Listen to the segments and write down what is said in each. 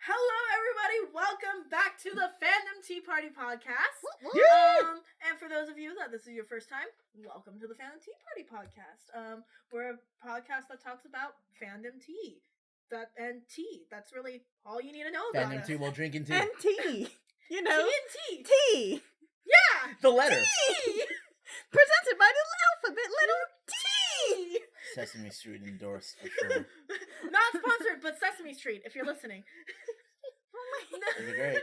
Hello, everybody. Welcome back to the Fandom Tea Party Podcast. And for those of you that this is your first time, welcome to the Fandom Tea Party Podcast. We're a podcast that talks about fandom tea. And tea. That's really all you need to know about Fandom us. tea while drinking tea. And tea. You know. Tea and tea. Tea. Yeah. The letter. Tea. Presented by the alphabet little T. Sesame Street endorsed for sure. Not sponsored, but Sesame Street, if you're listening. That'd be great.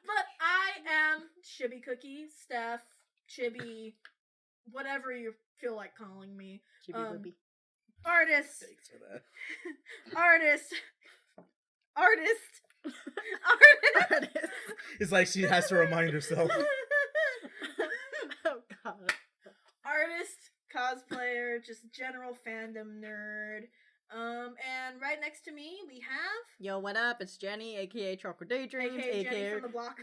But I am Chibi Cookie, Steph, Chibi, whatever you feel like calling me. Chibi Artist. Thanks for that. Artist. It's like she has to remind herself. Oh god. Artist, cosplayer, just general fandom nerd. And right next to me we have Yo, what up? It's Jenny, aka Chocolate Daydreams, aka Jenny from the block.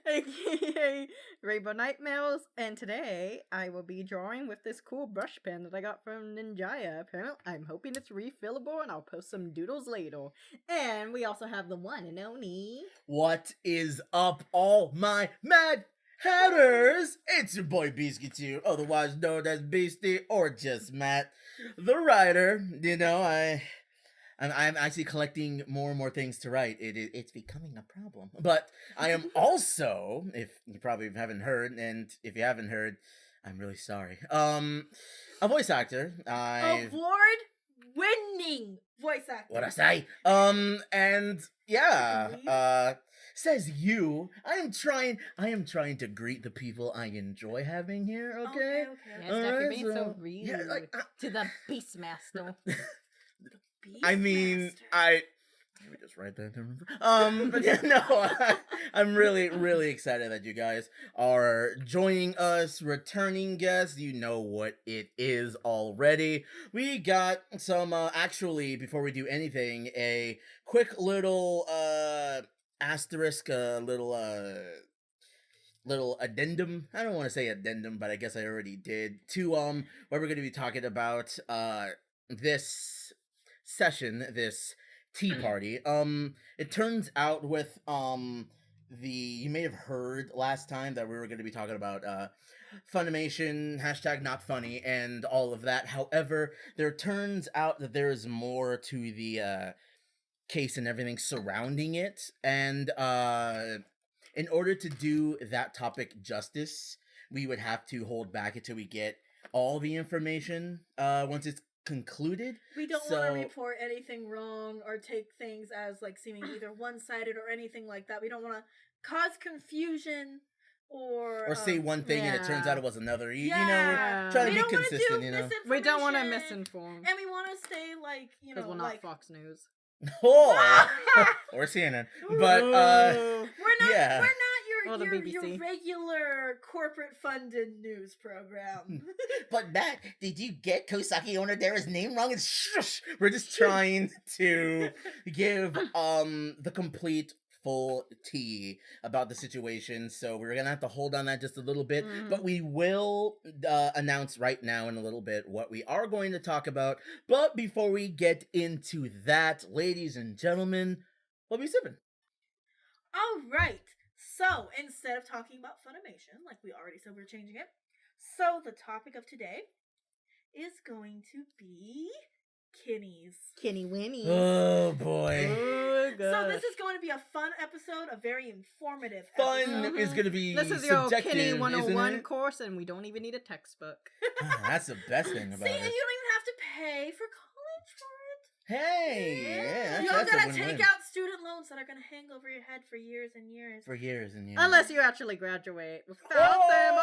aka Rainbow Nightmares, and today I will be drawing with this cool brush pen that I got from Ninjaya. Apparently, I'm hoping it's refillable, and I'll post some doodles later. And we also have the one and only. What is up, all my mad hatters? It's your boy Beasky2, otherwise known as Beastie or just Matt, the writer. You know, I'm actually collecting more and more things to write. It's becoming a problem. But I am also, if you probably haven't heard, and if you haven't heard, I'm really sorry. A voice actor. Award-winning voice actor. What I say? And yeah, says you. I am trying to greet the people I enjoy having here. Okay. Yes, Steph, you're being so rude yeah, like, to the Beastmaster. I mean, let me just write that down. But yeah, no, I'm really, really excited that you guys are joining us, returning guests. You know what it is already. We got some, actually, before we do anything, a quick little, asterisk, little addendum. I don't want to say addendum, but I guess I already did. To, what we're going to be talking about, this session, this tea party. It turns out with you may have heard last time that we were going to be talking about Funimation, hashtag not funny, and all of that. However, there turns out that there is more to the case and everything surrounding it, and in order to do that topic justice, we would have to hold back until we get all the information once it's concluded. We don't want to report anything wrong or take things as like seeming either one-sided or anything like that. We don't want to cause confusion or say one thing and it turns out it was another. You know, Yeah. trying We to be don't wanna consistent. do You know, We don't want to misinformation, misinform. and we want to stay like Because we're not Fox News. or CNN. But we're not yeah. Or the your BBC. regular corporate funded news program. But Matt, did you get Kosaki Onodera's name wrong? It's shush. We're just trying to give the complete full tea about the situation, so we're gonna have to hold on that just a little bit, but we will announce right now in a little bit what we are going to talk about. But before we get into that, ladies and gentlemen, what are we sipping? All right. So instead of talking about Funimation, like we already said, we're changing it. So the topic of today is going to be Kinnies. Kenny Winnies. Oh boy. Oh, So this is going to be a fun episode, a very informative Fun episode. is gonna be This is your subjective, Kenny isn't 101 it? course, and we don't even need a textbook. Oh, that's the best thing about See, and it. you don't even have to pay for college for it. Hey, yeah, You don't that's a gotta win-win. take out student loans that are gonna hang over your head for years and years. For years and years. Unless you actually graduate without them.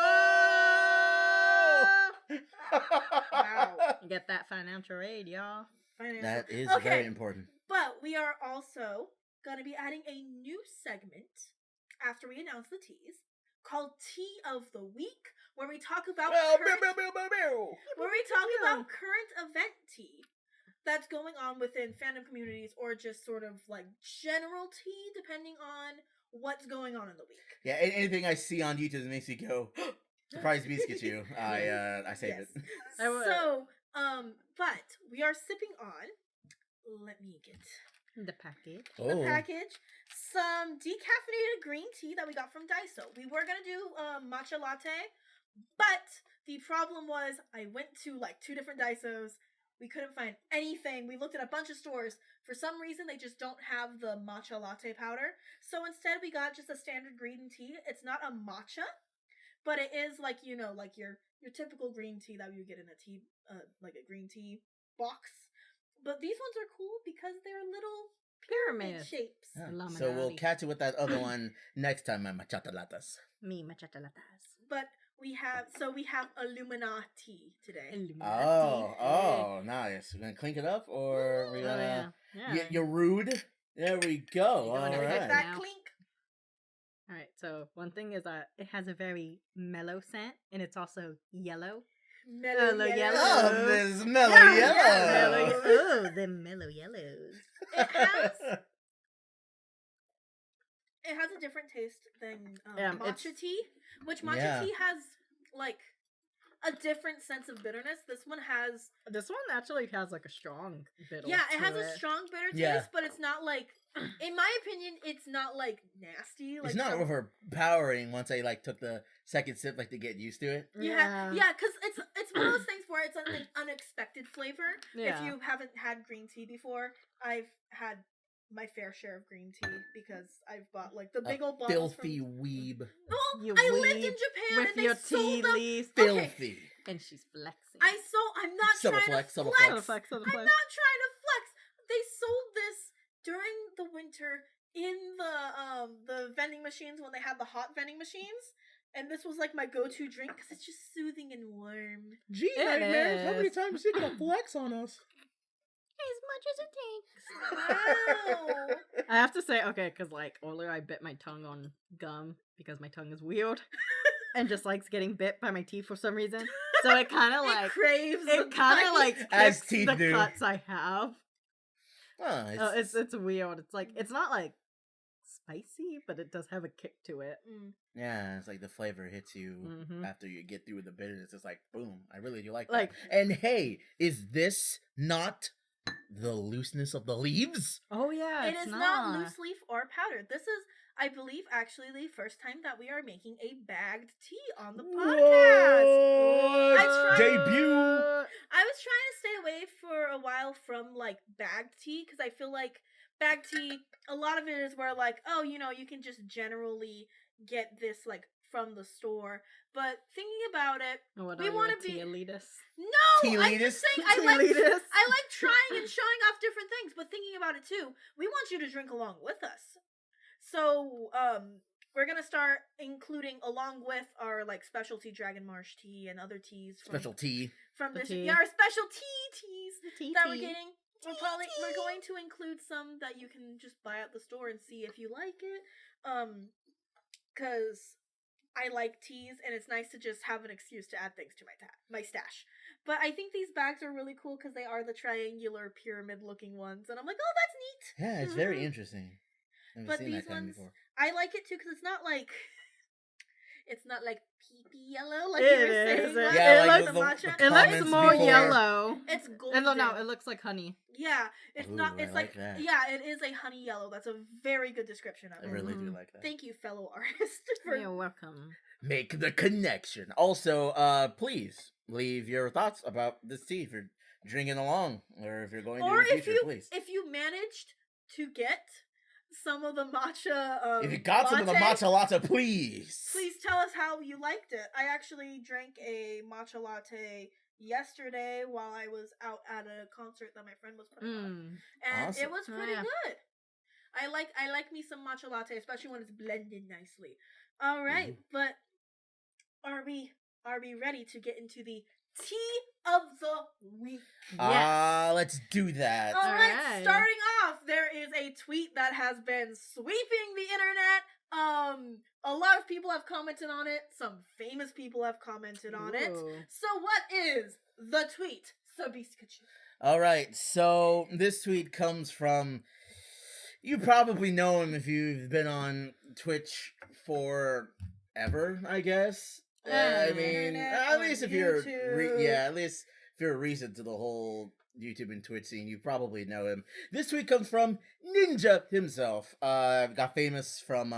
Wow. You get that financial aid, y'all. Financial. That is Okay. very important. But we are also going to be adding a new segment after we announce the teas called Tea of the Week, where we talk about current event tea that's going on within fandom communities, or just sort of like general tea, depending on what's going on in the week. Yeah, anything I see on YouTube that makes me go, surprise biscuit you. I save Yes. it. I would. So, but we are sipping on let me get The package. the package. Some decaffeinated green tea that we got from Daiso. We were gonna do matcha latte, but the problem was I went to like 2 different Daisos. We couldn't find anything. We looked at a bunch of stores. For some reason, they just don't have the matcha latte powder. So instead, we got just a standard green tea. It's not a matcha, but it is like, you know, like your typical green tea that you get in a tea, like a green tea box. But these ones are cool because they're little pyramid shapes. Yeah. So we'll catch you with that other one next time, my machata latas. Me machata latas. But we have Illuminati today. Oh, nice. We're gonna clink it up, or we're gonna you're rude. There we go. All right. That clink. All right. So one thing is that it has a very mellow scent, and it's also yellow. Mellow yellow. Oh, this mellow yellow. Oh, the mellow yellows. It has a different taste than matcha tea, which matcha tea has like a different sense of bitterness. This one actually has like a strong bitter. Yeah, it has a strong bitter taste, but it's not like, in my opinion, it's not like nasty. Like it's not overpowering once I like took the second sip, like to get used to it. Yeah, because it's one of those things where it's an unexpected flavor. Yeah. If you haven't had green tea before, I've had my fair share of green tea because I've bought like the big old bottles. Filthy weeb. Well, I lived in Japan with and they your sold tea them. leaves. Filthy. And she's flexing. I'm not trying to flex. I'm not trying to flex. They sold this during the winter in the vending machines when they had the hot vending machines. And this was like my go-to drink because it's just soothing and warm. Gee, nightmares! How many times are you gonna flex on us? As much as it takes. Wow. I have to say, okay, because like earlier I bit my tongue on gum because my tongue is weird and just likes getting bit by my teeth for some reason. So it kind of like craves. It kind of like as fixes teeth the do. cuts I have. Oh, it's weird. It's like it's not like spicy, but it does have a kick to it. Yeah, it's like the flavor hits you after you get through the bitterness. It's like boom, I really do like that. And hey, is this not the looseness of the leaves? Oh yeah, it is not loose leaf or powdered. This is, I believe, actually the first time that we are making a bagged tea on the podcast. Debut. I was trying to stay away for a while from like bagged tea because I feel like bagged tea, a lot of it is where like, oh, you know, you can just generally get this like from the store. But thinking about it, we want to be elitist. No, I'm just saying I like trying and showing off different things. But thinking about it too, we want you to drink along with us. So we're gonna start including along with our like specialty Dragon Marsh tea and other teas. Our special teas we're getting. We're going to include some that you can just buy at the store and see if you like it. Because I like teas, and it's nice to just have an excuse to add things to my stash. But I think these bags are really cool because they are the triangular pyramid-looking ones, and I'm like, oh, that's neat. Yeah, it's very interesting. But these ones, I like it too because it's not like pee-pee yellow like you were saying. It looks more yellow. It's golden. No, it looks like honey. Yeah, it's not. It's like that. Yeah, it is a honey yellow. That's a very good description of it. I really do like that. Thank you, fellow artist. You're welcome. Make the connection. Also, please leave your thoughts about this tea if you're drinking along, or if you're going to the future. Please, if you managed to get some of the matcha. If you got some of the matcha latte, please tell us how you liked it. I actually drank a matcha latte yesterday while I was out at a concert that my friend was putting on, and it was pretty good. I like me some matcha latte, especially when it's blended nicely. All right, but are we ready to get into the tea of the week? Yes. Let's do that. All right. Starting off, there is a tweet that has been sweeping the internet. A lot of people have commented on it. Some famous people have commented on it. So what is the tweet? All right. So this tweet comes from, you probably know him if you've been on Twitch forever, I guess. I mean, at least if you're recent to the whole YouTube and Twitch scene, you probably know him. This tweet comes from Ninja himself. Got famous from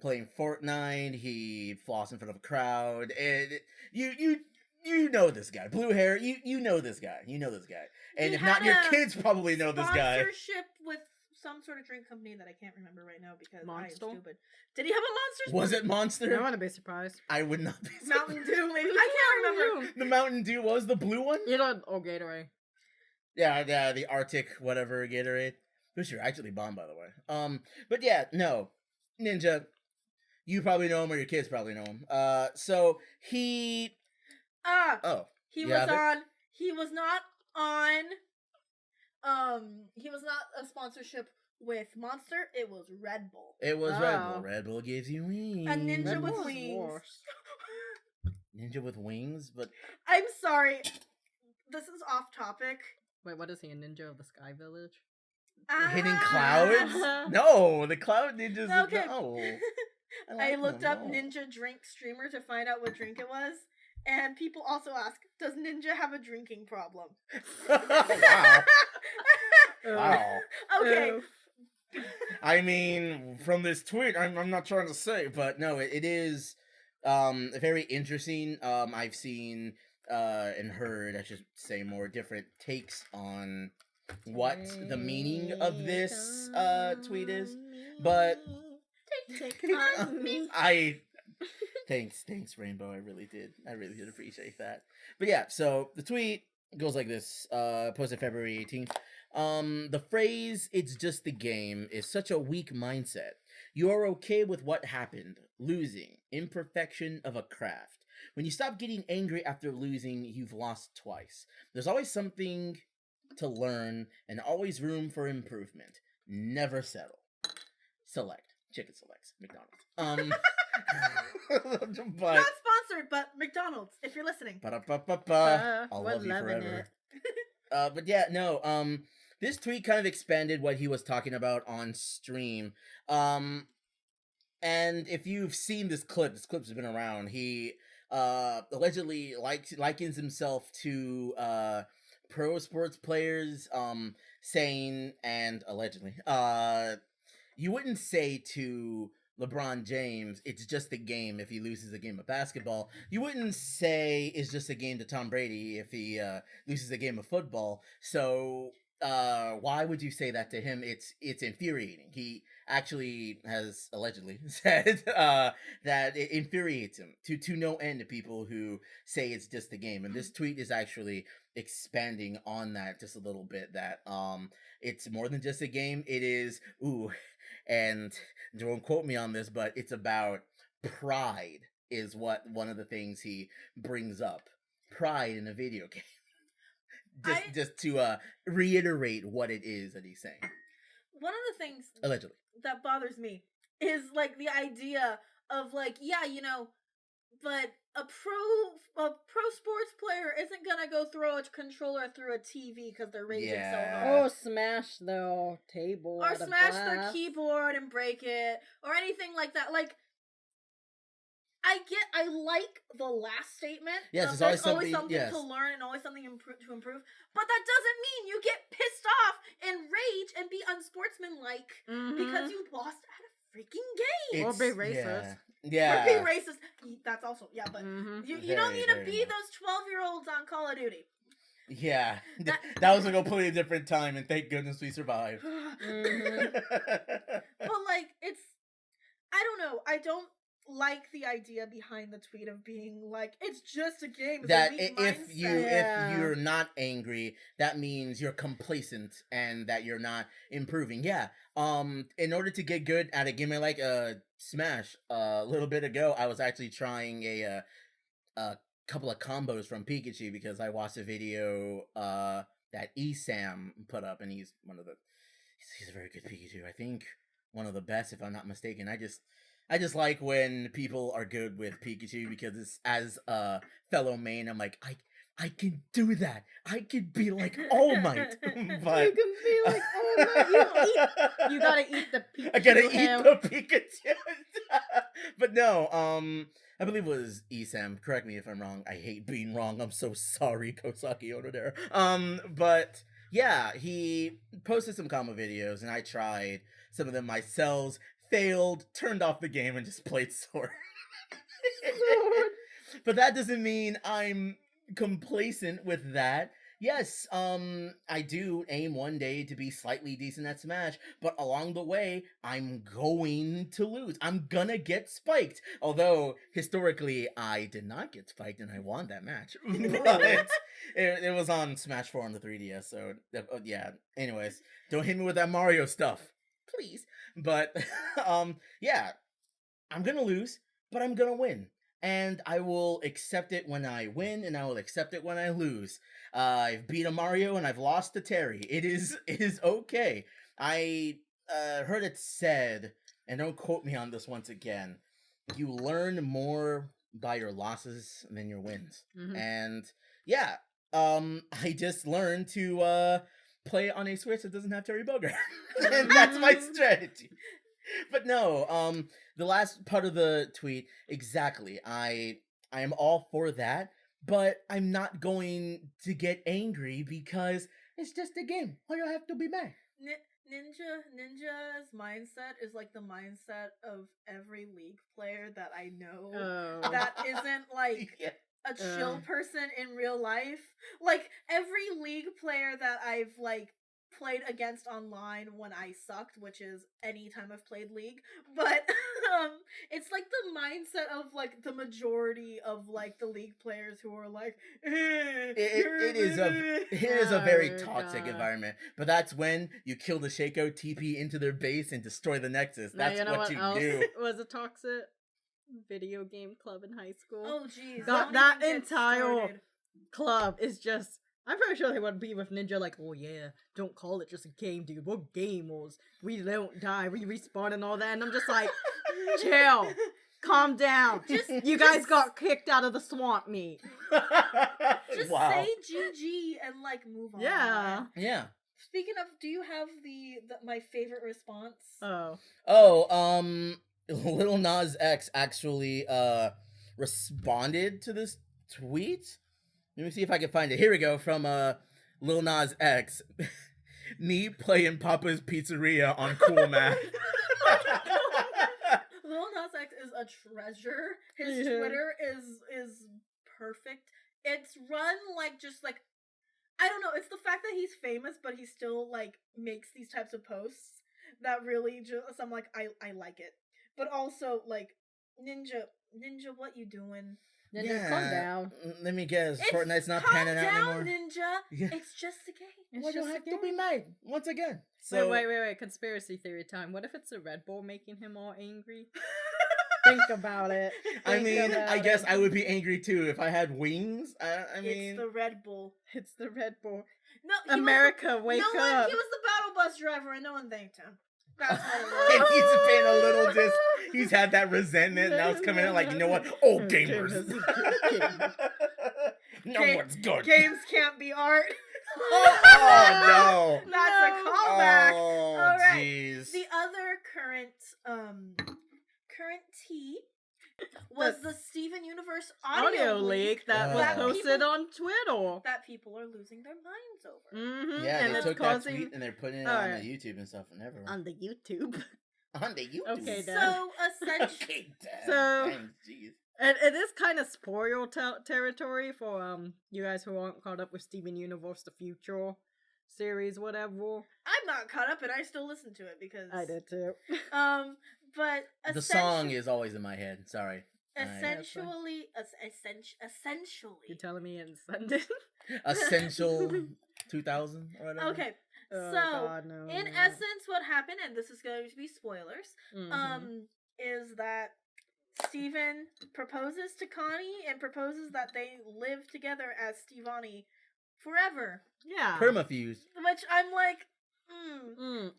playing Fortnite. He flossed in front of a crowd, and you know this guy, blue hair. You know this guy. You know this guy, and He if not, had your a kids probably know this guy. Sponsorship with some sort of drink company that I can't remember right now because I am Monster? stupid. Did he have a Monster? Was it Monster? I wouldn't be surprised. I would not be. Mountain Dew? Maybe I can't remember. The Mountain Dew was the blue one. You know, Gatorade. Yeah, the Arctic whatever Gatorade, which are actually bomb, by the way. But yeah, no, Ninja, you probably know him or your kids probably know him. So he, he you was have it? on. He was not on. He was not a sponsorship with Monster. It was Red Bull. It was Red Bull. Oh. Red Bull gives you wings. A ninja Red with Bull is wings. worse. Ninja with wings, but I'm sorry. This is off topic. Wait, what is he, a ninja of the Sky Village? hitting Ah. clouds. No, the cloud ninjas. Okay. No. I looked up no. Ninja drink streamer to find out what drink it was. And people also ask, does Ninja have a drinking problem? Wow. Wow. Okay. I mean, from this tweet, I'm not trying to say, but no, it is very interesting. I've seen and heard, I should say, more different takes on what the meaning of this tweet is, but Take on me. Thanks, Rainbow. I really did appreciate that. But yeah, so the tweet goes like this, posted February 18th. The phrase, "it's just the game," is such a weak mindset. You are okay with what happened, losing, imperfection of a craft. When you stop getting angry after losing, you've lost twice. There's always something to learn and always room for improvement. Never settle. Select. Chicken selects. McDonald's. But Not sponsored, but McDonald's, if you're listening. I'll we're love you loving forever. But yeah, no, this tweet kind of expanded what he was talking about on stream. And if you've seen this clip's been around. He allegedly likens himself to pro sports players, saying, and allegedly, you wouldn't say to LeBron James, "it's just a game," if he loses a game of basketball. You wouldn't say it's just a game to Tom Brady if he loses a game of football. So why would you say that to him? It's infuriating. He actually has allegedly said that it infuriates him to no end to people who say it's just a game. And this tweet is actually expanding on that just a little bit, that it's more than just a game. It is, and don't quote me on this, but it's about pride is what one of the things he brings up. Pride in a video game. Just to reiterate what it is that he's saying. One of the things Allegedly. that bothers me is like the idea of like, yeah, you know, but a pro sports player isn't gonna go throw a controller through a TV because they're raging so hard. Oh, smash the table. Or the smash glass. their keyboard and break it, or anything like that. Like, I like the last statement. Yes, of it's always there's something, yes. to learn and always something to improve. But that doesn't mean you get pissed off and rage and be unsportsmanlike because you lost at a freaking game. Or be racist. Yeah. Or be racist. That's also, yeah, but you don't Very, need to very be much. those 12-year-olds on Call of Duty. Yeah. That- That was a completely different time, and thank goodness we survived. But like, I don't know. I don't like the idea behind the tweet of being like, it's just a game. It's that a weak if mindset. you're not angry, that means you're complacent and that you're not improving. Yeah. In order to get good at a game like Smash, a little bit ago, I was actually trying a couple of combos from Pikachu because I watched a video that Esam put up, and he's a very good Pikachu. I think one of the best, if I'm not mistaken. I just like when people are good with Pikachu because it's, as a fellow main, I'm like, I can do that. I can be like All Might. But You can be like, oh my, you gotta eat the Pikachu. I gotta eat ham. the Pikachu. But no, I believe it was Isam. Correct me if I'm wrong. I hate being wrong. I'm so sorry, Kosaki Onodera. But yeah, he posted some combo videos, and I tried some of them myself. Failed, turned off the game, and just played Sword. But that doesn't mean I'm complacent with that. Yes, I do aim one day to be slightly decent at Smash, but along the way, I'm going to lose. I'm gonna get spiked. Although, historically, I did not get spiked and I won that match. But it was on Smash 4 on the 3DS, so yeah. Anyways, don't hit me with that Mario stuff. Please. But, yeah, I'm gonna lose, but I'm gonna win. And I will accept it when I win, and I will accept it when I lose. I've beat a Mario, and I've lost to Terry. It is okay. I heard it said, and don't quote me on this once again, you learn more by your losses than your wins. Mhm. And yeah, I just learned to play on a Switch that doesn't have Terry Bogard. And that's my strategy. But no, the last part of the tweet, exactly. I am all for that, but I'm not going to get angry because it's just a game. Why do I have to be mad? Ninja's mindset is like the mindset of every League player that I know Oh. that isn't like Yeah. a chill person in real life. Like every League player that I've like played against online when I sucked, which is any time I've played League, but it's like the mindset of like the majority of like the League players who are like It is a very Oh, toxic God. environment, but that's when you kill the Shaco, TP into their base, and destroy the Nexus. Now, That's you know what what you else do. was a toxic video game club in high school? Oh jeez, That don't even get entire started. club is just. I'm pretty sure they would be with Ninja like, oh yeah, don't call it just a game, dude. We're gamers. We don't die. We respawn and all that. And I'm just like, chill. Calm down. You guys got kicked out of the swamp meet. Just Wow. say GG and like move on. Yeah. Yeah. Speaking of, do you have my favorite response? Oh. Lil Nas X actually responded to this tweet. Let me see if I can find it. Here we go from Lil Nas X. Me playing Papa's Pizzeria on Cool Math. Lil Nas X is a treasure. His Yeah. Twitter is perfect. It's run like just like I don't know. It's the fact that he's famous, but he still like makes these types of posts that really just I'm like I like it. But also like Ninja, what you doing? Ninja, calm down. Let me guess. It's Fortnite's not calm panning out down, anymore. Ninja. Yeah. It's just a game. It's Why do just I a have to game. be mad once again? So Wait. Conspiracy theory time. What if it's a Red Bull making him all angry? Think about it. I Think mean, about I guess it. I would be angry too if I had wings. I mean, It's the Red Bull. It's the Red Bull. No, he America, was wake no one, up. He was the battle bus driver, and no one thanked him. That's what it and was. he's been a little just. He's had that resentment. Now it's coming in like, you know what? Oh, gamers. No Ga- one's good. Games can't be art. Oh, no. That's a callback. Oh, All right. jeez. The other current tea was the Steven Universe audio leak that was that posted people- on Twitter. that people are losing their minds over. Mm-hmm. Yeah, and they it's took causing that tweet and they're putting it Alright. on the YouTube and stuff and everywhere. on the YouTube. On the YouTube. Okay, then. So essentially, Okay, Dad. So- Thanks, jeez. And it is kind of spoiler territory for you guys who aren't caught up with Steven Universe the Future series, whatever. I'm not caught up, and I still listen to it because I did too. But The song is always in my head. Sorry. essentially. You're telling me it's Sunday? Essential 2000 or whatever. Okay, Oh, so God, no, in no. essence, what happened, and this is going to be spoilers, Mhm. is that Steven proposes to Connie and proposes that they live together as Stevani forever. Yeah. Permafuse. Which I'm like,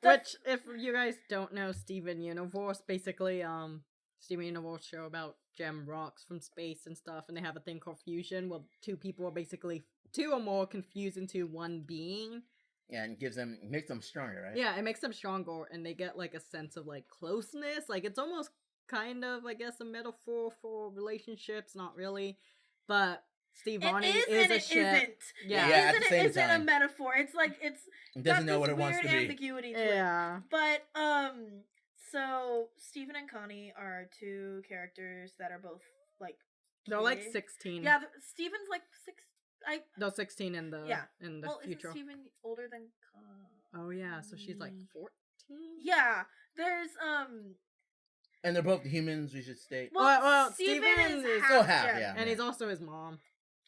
Which, if you guys don't know Steven Universe, basically, Steven Universe show about gem rocks from space and stuff, and they have a thing called fusion, where two people are basically two or more confused into one being. Yeah, and makes them stronger, right? Yeah, it makes them stronger, and they get like a sense of like closeness. Like it's almost kind of, I guess, a metaphor for relationships. Not really, but Stevani it is and a it ship. isn't. Yeah. Yeah, at It the isn't, same it isn't a time. metaphor. It's like it's It doesn't got know this what it wants weird to be. ambiguity to it. Yeah. But so Stephen and Connie are two characters that are both like They're like kids. 16. Yeah, Stephen's like 6. They're 16 in the Well, future. isn't Stephen older than Oh yeah, so she's like 14. Yeah, there's And they're both humans, we should state. Well, Stephen Steven is is- Oh, half, half, yeah. And he's also his mom.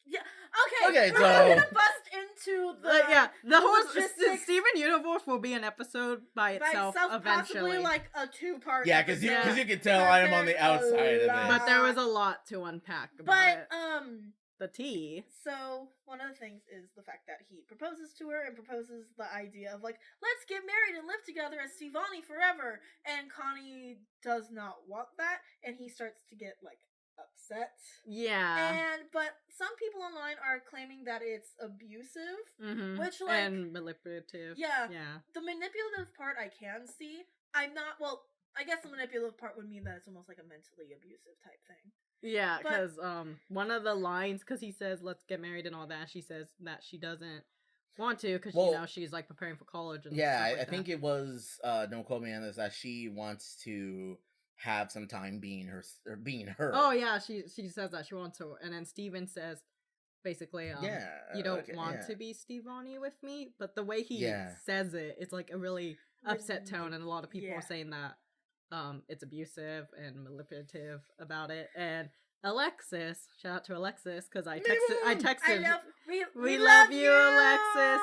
Yeah. Okay. Okay, we're so- gonna bust into the the whole logistics Steven Universe will be an episode by itself eventually. possibly like a 2-part. Yeah, because you can tell Because I am on the there's outside a of it. lot. But there was a lot to unpack about But it. The tea. so one of the things is the fact that he proposes to her and proposes the idea of like, let's get married and live together as Stevani forever. And Connie does not want that, and he starts to get like upset. Yeah. But some people online are claiming that it's abusive, Mm-hmm. which like and manipulative. yeah, Yeah. the manipulative part I can see. I'm not I guess the manipulative part would mean that it's almost like a mentally abusive type thing. Yeah, But- because one of the lines, because he says let's get married and all that, she says that she doesn't want to because Well, she's like preparing for college and Yeah, stuff like I that. think it was, don't quote me on this, that she wants to have some time being her. Oh yeah, she says that she wants to, and then Steven says basically, yeah. you don't okay, want yeah. to be Stevani with me, but the way he Yeah. says it, it's like a really upset tone, and a lot of people Yeah. are saying that it's abusive and manipulative about it. And Alexis, shout out to Alexis, because I texted, we love you, Alexis.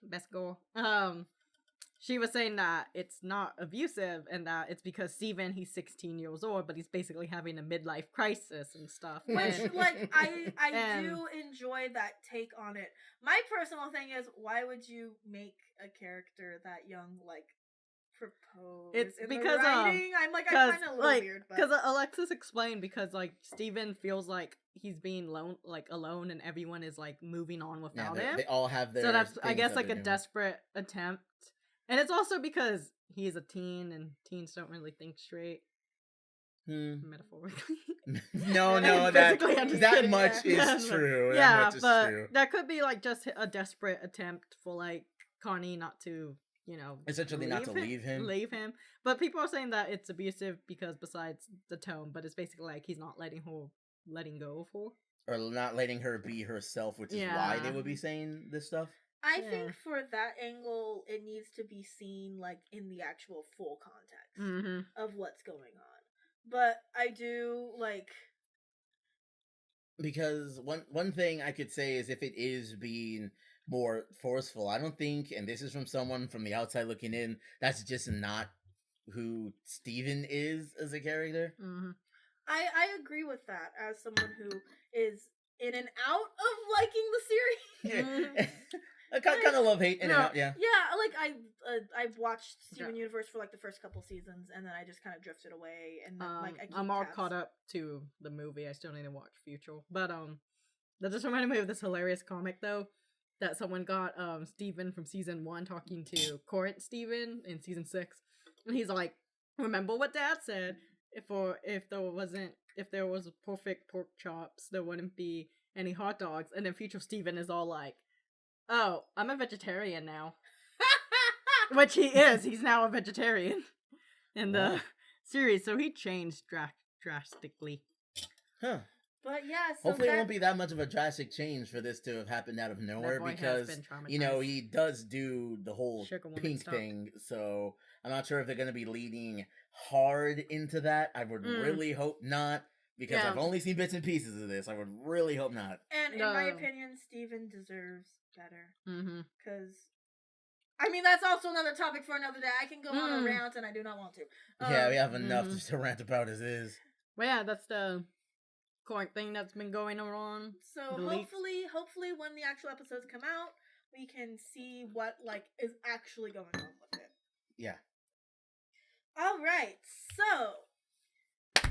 Best girl. She was saying that it's not abusive and that it's because Steven, he's 16 years old, but he's basically having a midlife crisis and stuff. Which, And- like, I and- do enjoy that take on it. My personal thing is, why would you make a character that young, like, propose? It's in because, the writing? I'm like, I find it a little like, weird. But because Alexis explained, because like Steven feels like he's being alone, and everyone is like moving on Yeah, without they, him. they all have their. So that's, I things guess, that like a they're doing. desperate attempt, and it's also because he's a teen, and teens don't really think straight, metaphorically. No, And that physically, I'm just that kidding, much yeah. is true. Yeah, that much is but true. that could be like just a desperate attempt for like Connie not to, Essentially not to leave him. Leave him. But people are saying that it's abusive because besides the tone, but it's basically like he's not letting go of her. Or not letting her be herself, which is why they Yeah. would be saying this stuff. I Yeah. think for that angle, it needs to be seen, like, in the actual full context Mm-hmm. of what's going on. But I do, like... Because one thing I could say is if it is being more forceful, I don't think, and this is from someone from the outside looking in, that's just not who Steven is as a character. Mm-hmm. I agree with that as someone who is in and out of liking the series. I kind of love hate in and out, yeah. Yeah, like I've watched Steven Universe for like the first couple seasons, and then I just kind of drifted away, and then like I keep I'm all tabs. caught up to the movie. I still need to watch Future. But that just reminded me of this hilarious comic though, that someone got Steven from season 1 talking to current Steven in season 6. And he's like, remember what Dad said? If there was perfect pork chops, there wouldn't be any hot dogs. And then future Steven is all like, oh, I'm a vegetarian now. Which he is. He's now a vegetarian in the What? series. So he changed drastically. Huh. But yeah, so Hopefully it won't be that much of a drastic change for this to have happened out of nowhere, boy has because been he does do the whole Sugar woman pink stuff. thing, so I'm not sure if they're going to be leading hard into that. I would really hope not, because Yeah. I've only seen bits and pieces of this. I would really hope not. And in my No. opinion, Steven deserves better. Mm-hmm. Because, I mean, that's also another topic for another day. I can go on a rant, and I do not want to. Yeah, we have enough mhm. to rant about as is. But yeah, that's the current thing that's been going on. So The leaks. hopefully when the actual episodes come out, we can see what like is actually going on with it. Yeah. All right, so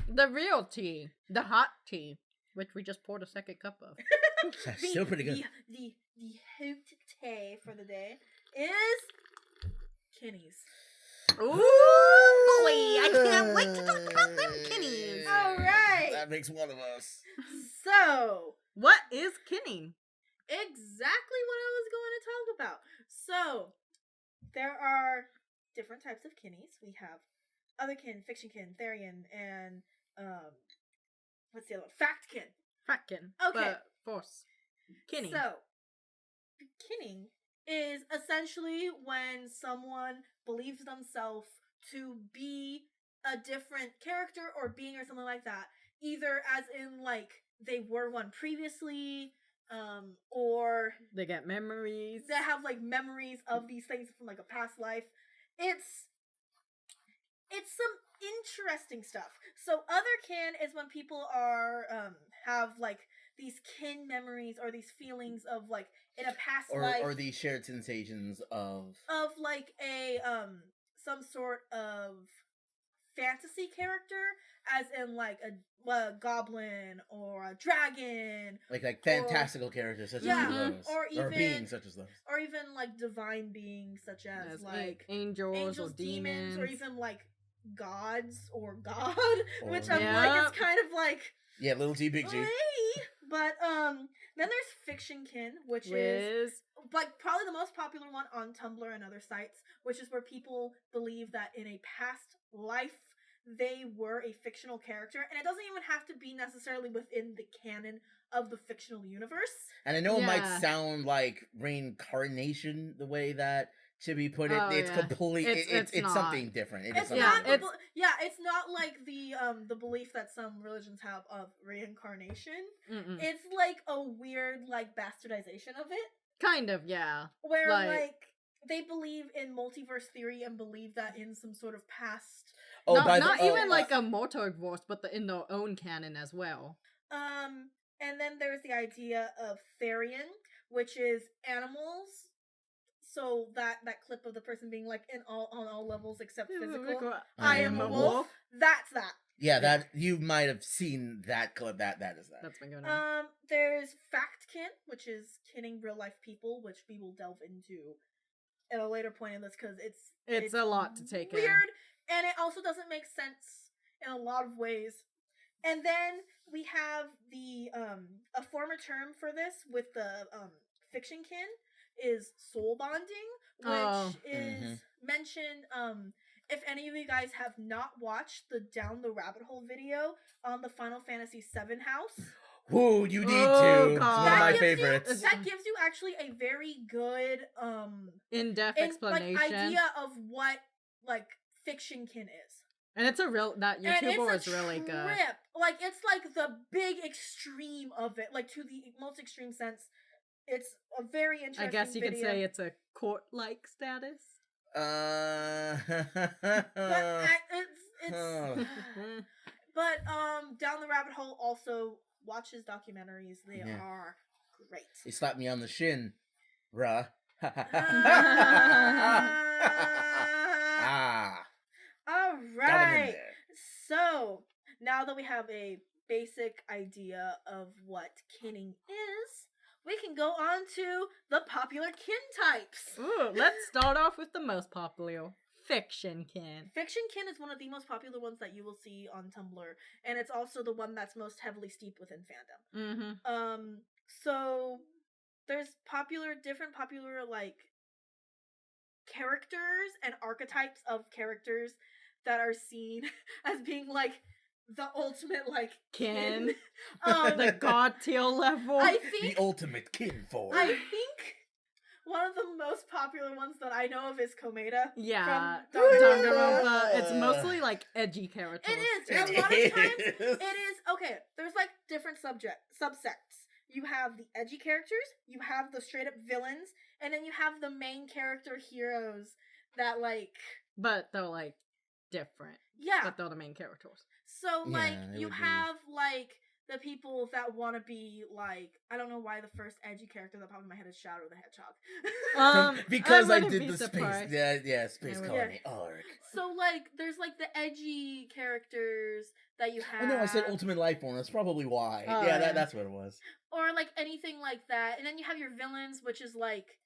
The real tea. The hot tea. Which we just poured a second cup of. Still pretty good. The hot tea for the day is Kenny's. Ooh! I can't wait to talk about them kinnies. All right. That makes one of us. So, What is kinning? exactly what I was going to talk about. So, there are different types of kinnies. We have otherkin, fictionkin, therian, and what's the other one? Factkin. Fatkin. Okay. But force. Kinning. So, kinning is essentially when someone believes themselves to be a different character or being or something like that. Either as in, like, they were one previously, or they get memories. they have, like, memories of these things from, like, a past life. It's some interesting stuff. So otherkin is when people are, have, like, these kin memories or these feelings of, like, in a past life. Or these shared sensations of like, a, some sort of fantasy character, as in, like, a goblin or a dragon. like fantastical characters such as those. Or beings such as those. Or even, like, divine beings such as like, angels or demons. Or even, like, gods or God, Or, which I'm like, it's kind of like, yeah, little G, big G. hey. But then there's fictionkin, which is like probably the most popular one on Tumblr and other sites, which is where people believe that in a past life they were a fictional character, and it doesn't even have to be necessarily within the canon of the fictional universe. And I know it might sound like reincarnation the way that should be put it. It's complete. It's something different. It's not. It's not like the belief that some religions have of reincarnation. Mm-mm. It's like a weird, like, bastardization of it. Kind of, yeah. Where like they believe in multiverse theory and believe that in some sort of past. Not even like a multiverse, but in their own canon as well. And then there's the idea of therian, which is animals. So that clip of the person being like on all levels except physical. I am a wolf. That's that. Yeah, that you might have seen that clip. That is that. That's been going on. There's factkin, which is kinning real life people, which we will delve into at a later point in this because it's a lot to take weird, and it also doesn't make sense in a lot of ways. And then we have the a former term for this with the fictionkin is soul bonding, which is mentioned. If any of you guys have not watched the Down the Rabbit Hole video on the Final Fantasy VII house, ooh, you need to. It's one of my that favorites. gives you actually a very good in-depth explanation, like, idea of what like fictionkin is. And it's that YouTuber is really good. Like, it's like the big extreme of it, like to the most extreme sense. It's a very interesting I guess you video. could say it's a court-like status. But Down the Rabbit Hole also watches documentaries. They are great. He slapped me on the shin, bruh. All right. So now that we have a basic idea of what kinning is, we can go on to the popular kin types. Ooh, let's start off with the most popular. Fiction kin. Fiction kin is one of the most popular ones that you will see on Tumblr, and it's also the one that's most heavily steeped within fandom. Mm-hmm. So there's different popular, like, characters and archetypes of characters that are seen as being, like, the ultimate, like, kin. The god tier level. I think the ultimate kin form. I think one of the most popular ones that I know of is Komeda. Yeah, from Danganronpa. It's mostly like edgy characters. It is. And a lot of times it is. Okay, there's like different subsects. You have the edgy characters, you have the straight up villains, and then you have the main character heroes that, like. But they're like different. Yeah. But they're the main characters. So like you have like the people that want to be like, I don't know why the first edgy character that popped in my head is Shadow the Hedgehog. Because I did the surprised. Space colony arc. So like there's like the edgy characters that you have. Oh no, I said ultimate life form. That's probably why. That's what it was. Or like anything like that, and then you have your villains, which is like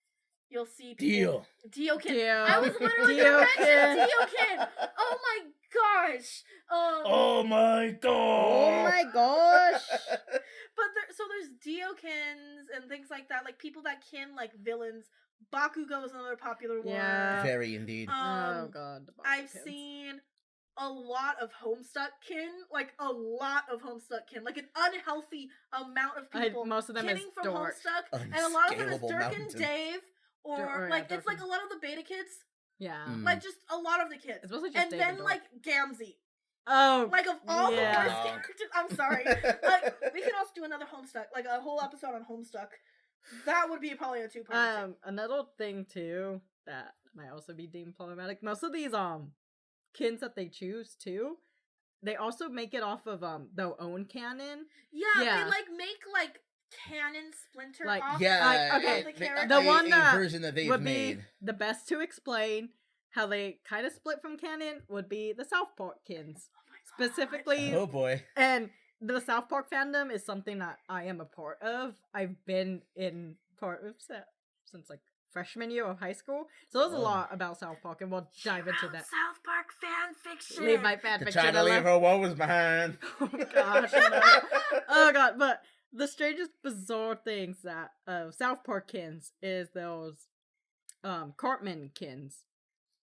you'll see people. Dio-kin. I was literally gonna mention Dio-kin. Oh my gosh. Oh my god. Oh my gosh. But there's Diokins and things like that, like people that kin like villains. Bakugo is another popular one. Yeah. Very indeed. Oh god. the I've Bakugans. seen a lot of Homestuck kin, like a lot of Homestuck kin, like an unhealthy amount of people. Most of them is kinning from dork. Homestuck, and a lot of them is Unscalable Dirk mountain. and Dave, or Yeah, like it's like Dirk a lot of the beta kids, Yeah. Mm. like just a lot of the kids, It's mostly just and Dave then Dork. like Gamzee, Oh. like of all the Yeah. worst characters. I'm sorry, like we can also do another Homestuck, like a whole episode on Homestuck. That would be probably a 2-part. Another thing too that might also be deemed problematic. Most of these kins that they choose too, they also make it off of their own canon. Yeah, Yeah. they like make like canon splinter Like, off. Yeah, okay, of the they- character. The one a that version that they've would made. be the best to explain how they kind of split from canon would be the South Park kins. Oh my God. Specifically, Oh boy. and the South Park fandom is something that I am a part of. I've been in part of since like freshman year of high school. So there's a Oh. lot about South Park, and we'll dive into that. South Park fan fiction. Leave my To fanfiction try to leave alone. her woes behind. Oh gosh, no. Oh god, but the strangest bizarre things that South Park kins is those Cartman kins.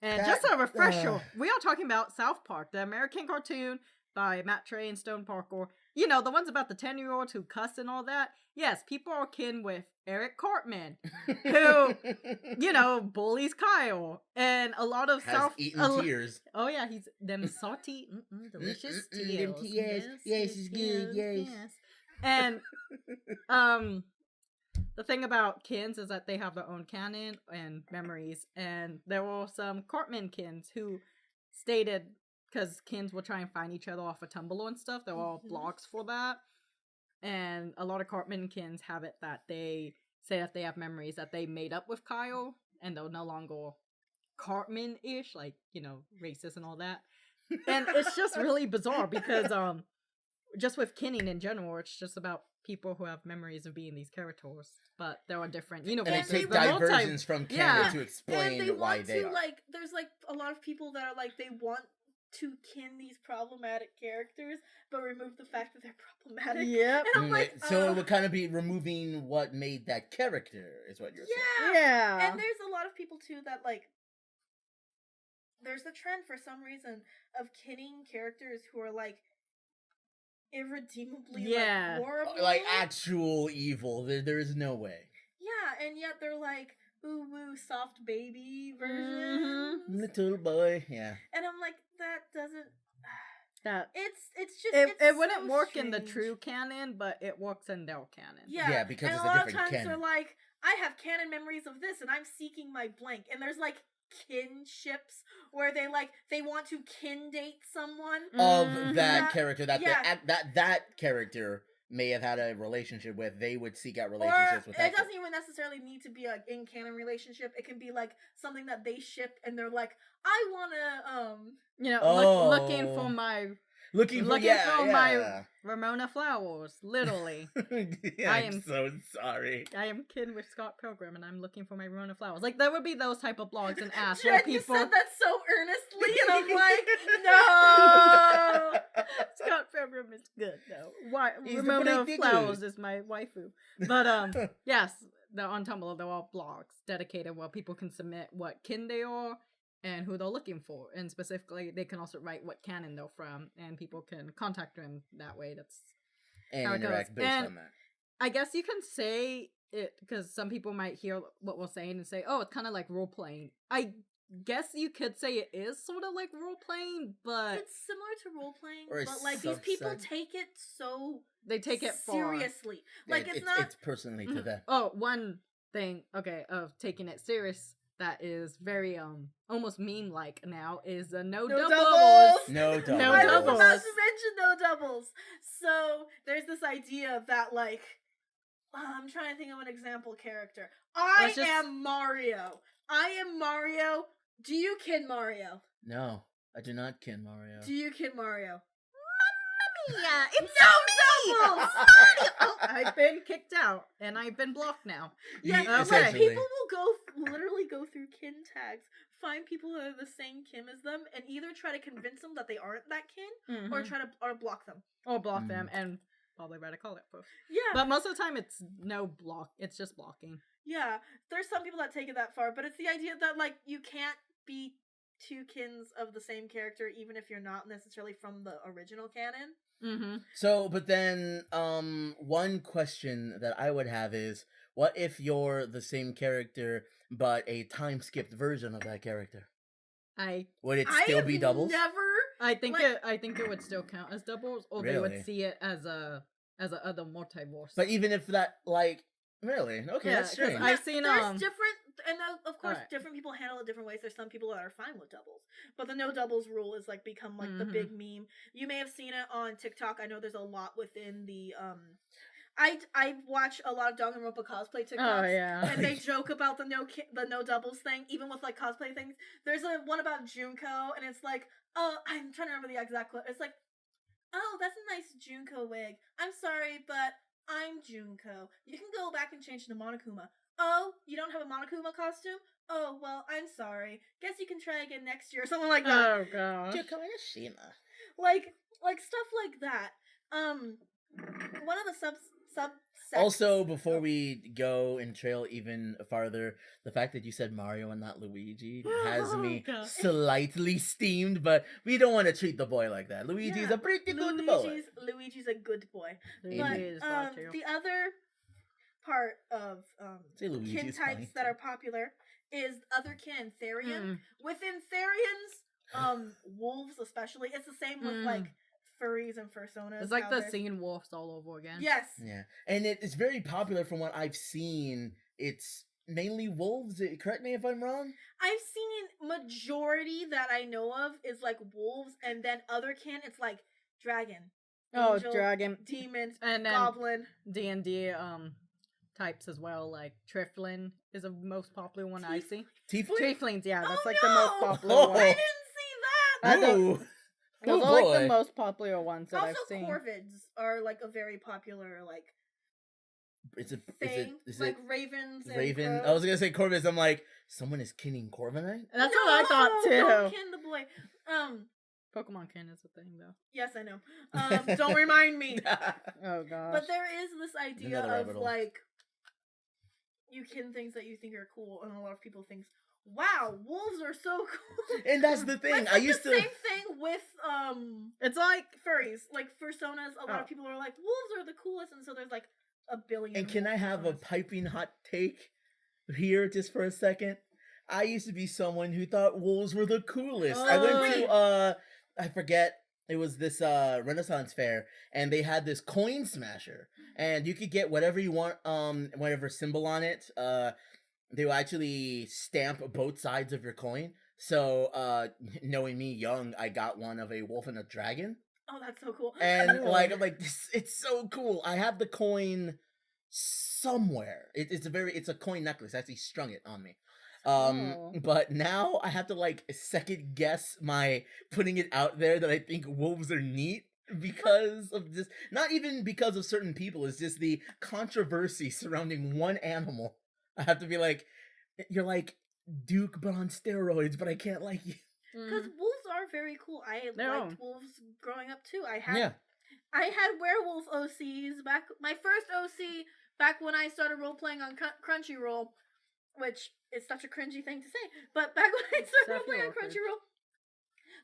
And just a refresher, we are talking about South Park, the American cartoon by Matt Trey and Stone Parker. You know, the ones about the 10-year-olds who cuss and all that. Yes, people are kin with Eric Cartman, who, you know, bullies Kyle. And a lot of has South... eaten tears. Oh yeah, he's them salty, delicious them tears. tears. Yes, it's good, yes. And the thing about kins is that they have their own canon and memories, and there were some Cartman kins who stated, because kins will try and find each other off of Tumblr and stuff, there were all blogs for that, and a lot of Cartman kins have it that they say that they have memories that they made up with Kyle, and they're no longer Cartman-ish, like, you know, racist and all that. And it's just really bizarre because just with kinning in general, it's just about people who have memories of being these characters, but there are different And universes. they take the diversions from canon Yeah. to And explain they why want they to are. like. There's like a lot of people that are like they want to kin these problematic characters, but remove the fact that they're problematic. Yep. And I'm like, So it would kind of be removing what made that character, is what you're saying. yeah. Yeah. And there's a lot of people too that like. There's a trend for some reason of kinning characters who are like irredeemably Yeah. like horrible. Like actual evil. There is no way. Yeah, and yet they're like ooh woo soft baby versions. Little boy, yeah. And I'm like, that doesn't that it's just it wouldn't so work in the strange. true canon, but it works in their canon. Yeah, because and it's a a lot of different times canon. they're like, I have canon memories of this, and I'm seeking my blank. And there's like kinships where they want to kin date someone. Of that Yeah, character that yeah. that character may have had a relationship with, they would seek out Or relationships with that. it doesn't even necessarily need to be a in canon relationship. It can be like something that they ship, and they're like, I wanna You know, Oh. looking for my Looking for my Ramona Flowers, literally. Yeah, I I'm am- so sorry. I am kin with Scott Pilgrim, and I'm looking for my Ramona Flowers. Like, there would be those type of blogs and asks where Jen, you people... said that so earnestly, and I'm like, no. Scott Pilgrim is good, though. Why He's the Ramona pretty Flowers good. is my waifu. But, yes, they're on Tumblr. They're all blogs dedicated where people can submit what kin they are and who they're looking for. And specifically, they can also write what canon they're from, and people can contact them that way. That's And how it goes. interact based And on that. I guess you can say it, because some people might hear what we're saying and say, oh, it's kind of like role-playing. I guess you could say it is sort of like role-playing, but It's similar to role playing, Or a but like these people subset. take it so they take it far. seriously. Like it's not. It's personally to Mhm. them. Oh, one thing, okay, of taking it serious that is very almost meme like now is the no doubles. doubles! No double. No I was doubles. about to mention no doubles. So there's this idea that like I'm trying to think of an example character. I Let's just- am Mario. I am Mario. Do you kid Mario? No, I do not kin Mario. Do you kid Mario? Yeah, it's No, doubles! Oh, I've been kicked out, and I've been blocked now. Yeah, Yeah, like, essentially. people will literally go through kin tags, find people that are the same kin as them, and either try to convince them that they aren't that kin, or or block them. Or block them, and probably write a call-out post. Yeah. But most of the time, it's no block. It's just blocking. Yeah, there's some people that take it that far, but it's the idea that, like, you can't be two kins of the same character, even if you're not necessarily from the original canon. Mm-hmm. So, but then, one question that I would have is, what if you're the same character, but a time-skipped version of that character? Would it still be doubles? I think it would still count as doubles, or they would see it as a other multiverse. But even if that, like, really? Okay, that's strange. I've seen, there's different, and of course, Alright. different people handle it different ways. There's some people that are fine with doubles, but the no doubles rule is, like, become, like, the big meme. You may have seen it on TikTok. I know there's a lot within the, I watch a lot of Danganronpa cosplay TikToks. Oh, yeah. And they joke about the no doubles thing, even with, like, cosplay things. There's one about Junko, and it's like, oh, I'm trying to remember the exact quote. It's like, oh, that's a nice Junko wig. I'm sorry, but I'm Junko. You can go back and change to Monokuma. Oh, you don't have a Monokuma costume? Oh, well, I'm sorry. Guess you can try again next year. Something like that. Oh, gosh. Like stuff like that. One of the subsets. Also, before we go and trail even farther, the fact that you said Mario and not Luigi has me God. slightly steamed, but we don't want to treat the boy like that. Luigi's a pretty good boy. Luigi's a good boy. Luigi is But too. the other part of Say Luigi's kin types funny. that are popular is other kin, Therian. Within Therians, wolves especially, it's the same with like furries and fursonas. It's like how the they're- scene wolves all over again. Yes. Yeah, and it's very popular from what I've seen. It's mainly wolves. Correct me if I'm wrong. I've seen majority that I know of is like wolves, and then other kin, it's like dragon. Oh, angel, dragon. demon, And then goblin. D&D types as well, like Triflin is the most popular one I see. Tiefling? Triflins, yeah, that's Oh, like the most no! popular Oh. one. I didn't see that. I don't- Ooh. Those Oh, are like boy. the most popular ones that Also, I've seen. corvids are like a very popular like Is it thing, like it ravens. And Raven? crows. I was gonna say Corvus. I'm like, someone is kinning Corviknight? That's No, what I thought don't too. kin the boy. Pokemon kin is a thing though. Yes, I know. Don't remind me. Oh gosh. But there is this idea Another of rabbit hole. like you kin things that you think are cool, and a lot of people think, "Wow, wolves are so cool." And that's the thing. It's I like used the to. same thing with it's like furries, like fursonas. A lot Oh. of people are like, wolves are the coolest, and so there's like a billion. And can I wolf have a personas. piping hot take here just for a second? I used to be someone who thought wolves were the coolest. I went to I forget, it was this Renaissance fair, and they had this coin smasher, and you could get whatever you want, whatever symbol on it. They will actually stamp both sides of your coin. So knowing me young, I got one of a wolf and a dragon. Oh, that's so cool. And like I'm like, it's so cool. I have the coin somewhere. It's a coin necklace. I actually strung it on me. Oh. But now I have to like second guess my putting it out there that I think wolves are neat because of this. Not even because of certain people. It's just the controversy surrounding one animal. I have to be like, you're like Duke but on steroids, but I can't like you. Because wolves are very cool. I No. liked wolves growing up too. I had Yeah. werewolf OCs back. My first OC back when I started role playing on Crunchyroll, which is such a cringy thing to say, but back when I started role playing on Definitely. Crunchyroll,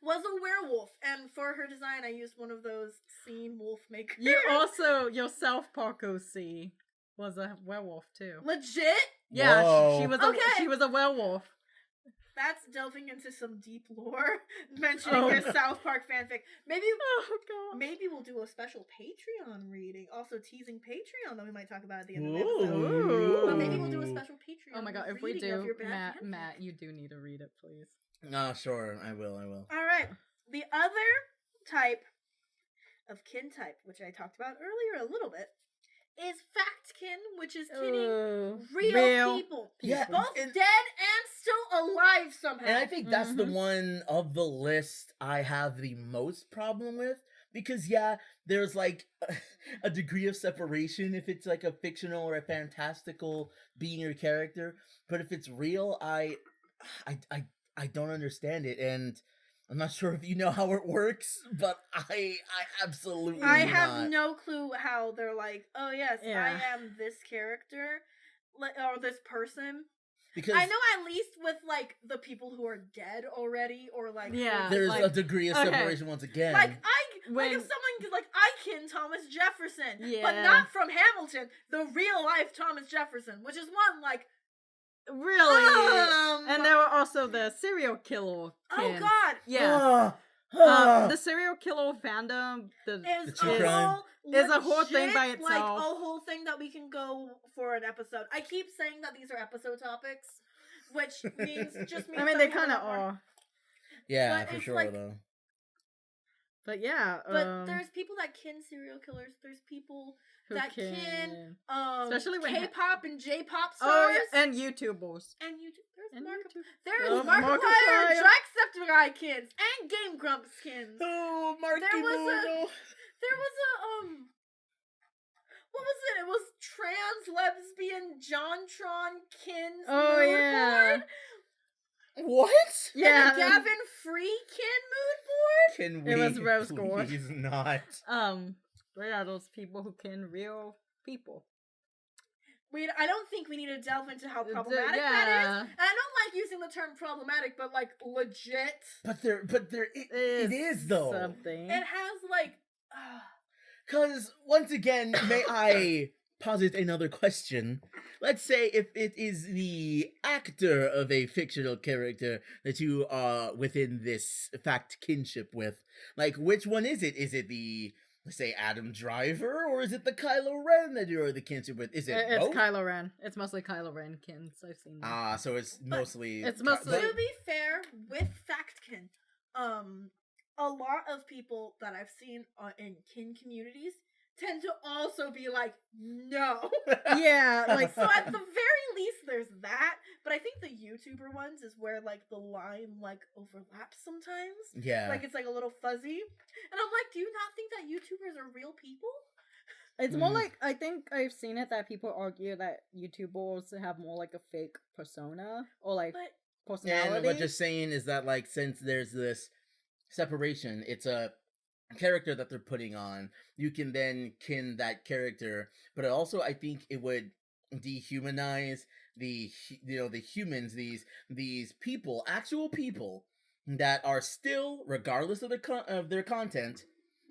was a werewolf, and for her design, I used one of those scene wolf makers. You also your South Park OC was a werewolf too. Legit. Yeah, Whoa. she was Okay. she was a werewolf. That's delving into some deep lore, mentioning Oh, your no. South Park fanfic. Maybe Oh god. Maybe we'll do a special Patreon reading. Also teasing Patreon that we might talk about at the end of the Ooh. episode. But maybe we'll do a special Patreon. Oh my god, if we reading of do, your bad Matt, fanfic. Matt, you do need to read it, please. No, sure, I will. Alright. The other type of kin type, which I talked about earlier a little bit, is fact kin, which is kinning real people. Yeah, Both and- dead and still alive somehow. And I think that's the Mhm. one of the list I have the most problem with because yeah, there's like a degree of separation if it's like a fictional or a fantastical being or character, but if it's real, I I I don't understand it, and I'm not sure if you know how it works, but I absolutely I do have not. no clue how they're like, oh yes, Yeah. I am this character, or this person. Because I know at least with like the people who are dead already, or like Yeah, there's like- a degree of okay. separation once again. like When- if someone like I kin Thomas Jefferson, but Yeah. not from Hamilton, the real life Thomas Jefferson, which is one like Really? And there were also the serial killer. oh kins. god, Yeah. Ah, The serial killer fandom. is true a crime. whole Is a whole thing by legit, like a itself. whole thing that we can go for an episode. I keep saying that these are episode topics, which means just means I mean, that they we have kind of a lot more. are. yeah, but for it's sure like- though. But yeah. But there's people that kin serial killers. There's people who that kin can- Especially when- K-pop and J-pop Oh, stars. yeah, and YouTubers. And you, there's And Markiplier. YouTube- There's Oh, Markiplier, Markiplier. Jacksepticeye kins, and Game Grumps kins. Oh, Marky There was a- Moodle. There was a what was it? It was trans lesbian JonTron kins. Oh, mood yeah. board, What? Yeah. and a Gavin Free kin mood board. Can we It was rose gold. please not? But yeah, those people who can real people. I don't think we need to delve into how The- problematic yeah. that is. And I don't like using the term problematic, but like legit, But it is though. Something. it has like. Because, once again, may I posit another question? Let's say if it is the actor of a fictional character that you are within this fact kinship with, like, which one is it? Is it the, let's say, Adam Driver, or is it the Kylo Ren that you're the kinship with? Is it It's both? Kylo Ren. It's mostly Kylo Ren kins. I've seen that. Ah, so it's mostly... it's Ky- mostly- but- To be fair, with factkin, a lot of people that I've seen in kin communities tend to also be like, no. Yeah, like So at the very least, there's that. But I think the YouTuber ones is where like the line like overlaps sometimes. Yeah. Like it's like a little fuzzy. And I'm like, do you not think that YouTubers are real people? it's more Mm. like I think I've seen it that people argue that YouTubers have more like a fake persona or like But personality. And what you're saying is that, like, since there's this separation, it's a character that they're putting on, you can then kin that character, but also I think it would dehumanize the humans, these people, actual people that are still, regardless of their content,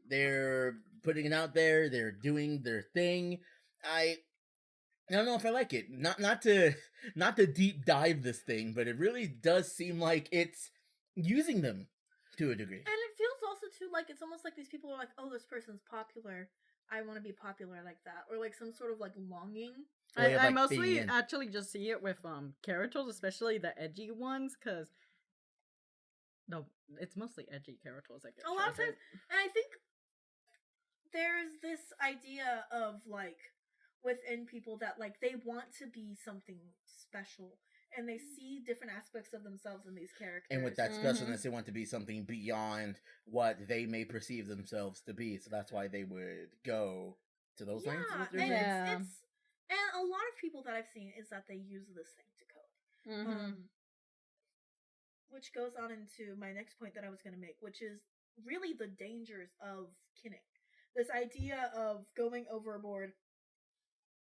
they're putting it out there, they're doing their thing. I don't know if I like it. Not to deep dive this thing, but it really does seem like it's using them to a degree. and it feels also too like it's almost like these people are like, oh, this person's popular. I want to be popular like that, or like some sort of like longing. Way of, I like, mostly fitting in. actually just see it with characters, especially the edgy ones, because no, it's mostly edgy characters. I guess A lot of times, and I think there's this idea of like within people that like they want to be something special, and they see different aspects of themselves in these characters. And with that Mhm. specialness, they want to be something beyond what they may perceive themselves to be. So that's why they would go to those lengths. is what you're and saying? Yeah. it's and a lot of people that I've seen is that they use this thing to cope. Which goes on into my next point that I was going to make, which is really the dangers of kinning. This idea of going overboard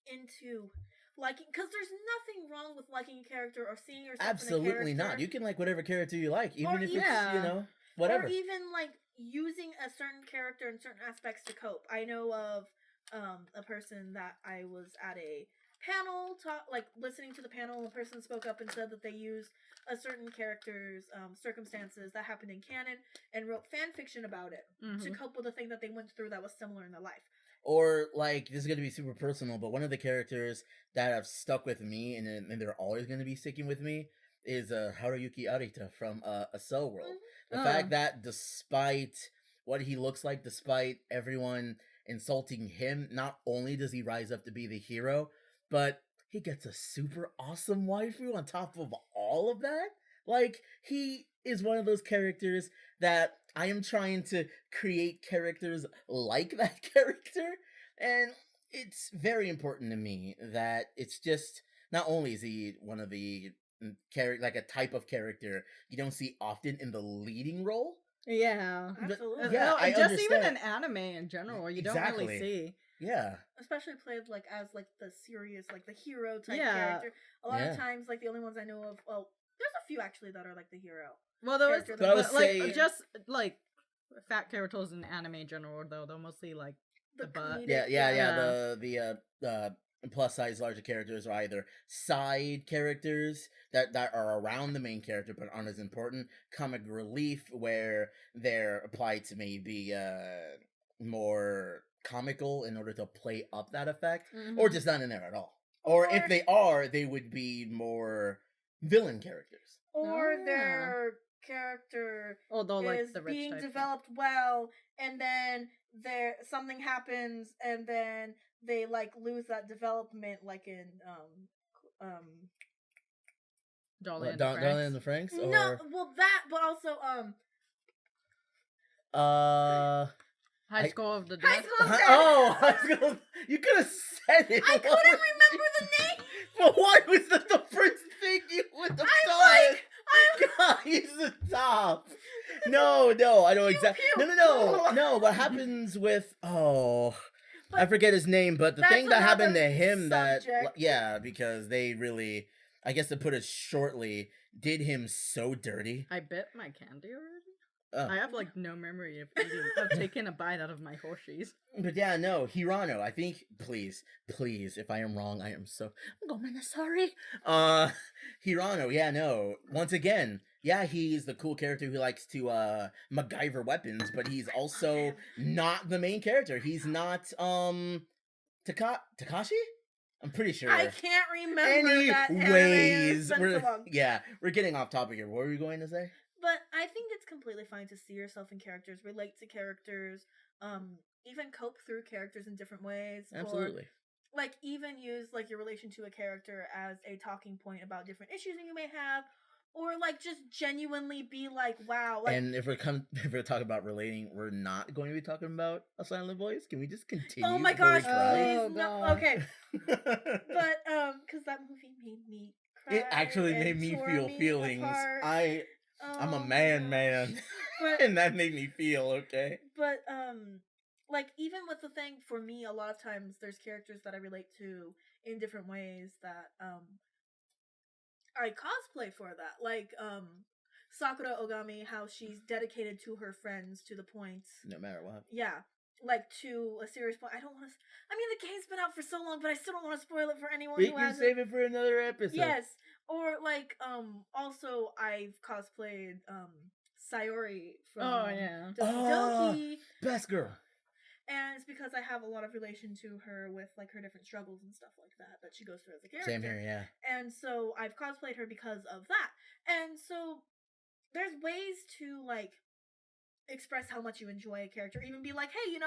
into liking, because there's nothing wrong with liking a character or seeing yourself in a Absolutely character. not. You can like whatever character you like, even Or if even- it's whatever. Or even like using a certain character in certain aspects to cope. I know of a person that I was at a panel listening to the panel. A person spoke up and said that they used a certain character's circumstances that happened in canon and wrote fan fiction about it to cope with the thing that they went through that was similar in their life. Or like, this is gonna be super personal, but one of the characters that have stuck with me and they're always gonna be sticking with me is Haruyuki Arita from A Cell World. The fact that despite what he looks like, despite everyone insulting him, not only does he rise up to be the hero, but he gets a super awesome waifu on top of all of that. Like, he is one of those characters that I am trying to create characters like that character, and it's very important to me that it's just not only is he one of the character like a type of character you don't see often in the leading role. Yeah. Absolutely. Yeah, I just even understand. in anime in general, you don't Exactly. really see. Yeah. Especially played like as like the serious, like the hero type Yeah. character. A lot Yeah. of times, like the only ones I know of, well, there's a few actually that are like the hero. Well, there was, Character But I would but, like, say- just like fat characters in anime in general, though they're mostly like The the butt. comedic- Yeah. Yeah. The plus size larger characters are either side characters that are around the main character but aren't as important, comic relief where they're applied to maybe more comical in order to play up that effect, or Mhm. just not in there at all. Or if Or- they are, they would be more villain characters. Or Oh, yeah. their character Although like is the rich being type. developed well, and then something happens, and then they like lose that development, like in Dolly and Donnie Franks. and the Franks, or no, well that, but also High I- School of the High Dead. School of- oh, you could have said it. I couldn't remember the name. But why was that the first thing you would have I'm thought? He's the top. No, I know exactly. pew. No. What happens with I But forget his name, but the that's thing that happened to another him subject. because they really, I guess to put it shortly, did him so dirty. I bit my candy already. Oh. I have like no memory of taking a bite out of my Hershey's. But yeah, no, Hirano, I think, please, if I am wrong, I am so, I'm sorry. Hirano, yeah, no, once again, yeah, he's the cool character who likes to, MacGyver weapons, but he's also not the main character. He's not, Takashi? I'm pretty sure. I can't remember that anime. It's Anyways, been so long. we're getting off topic here. What were you going to say? But I think it's completely fine to see yourself in characters, relate to characters, even cope through characters in different ways. Absolutely. Or, like, even use, like, your relation to a character as a talking point about different issues that you may have. Or, like, just genuinely be like, wow. Like, And if we're talking about relating, we're not going to be talking about A Silent Voice. Can we just continue? oh my before we gosh, cry? please. Oh, No. God. Okay. But, because that movie made me cry. It actually and made me tore feel me feelings. apart. I'm a Oh my man, gosh. But, and that made me feel okay. But like even with the thing for me, a lot of times there's characters that I relate to in different ways that I cosplay for that. Like Sakura Ogami, how she's dedicated to her friends to the point. No matter what. Yeah. Like to a serious point. I don't want to. I mean, the game's been out for so long, but I still don't want to spoil it for anyone We who can hasn't. save it for another episode. Yes. Or like also I've cosplayed Sayori from Oh yeah. Doki Doki. Best girl. And it's because I have a lot of relation to her with like her different struggles and stuff like that she goes through as a character. Same here, yeah. And so I've cosplayed her because of that. And so there's ways to like express how much you enjoy a character, even be like, hey,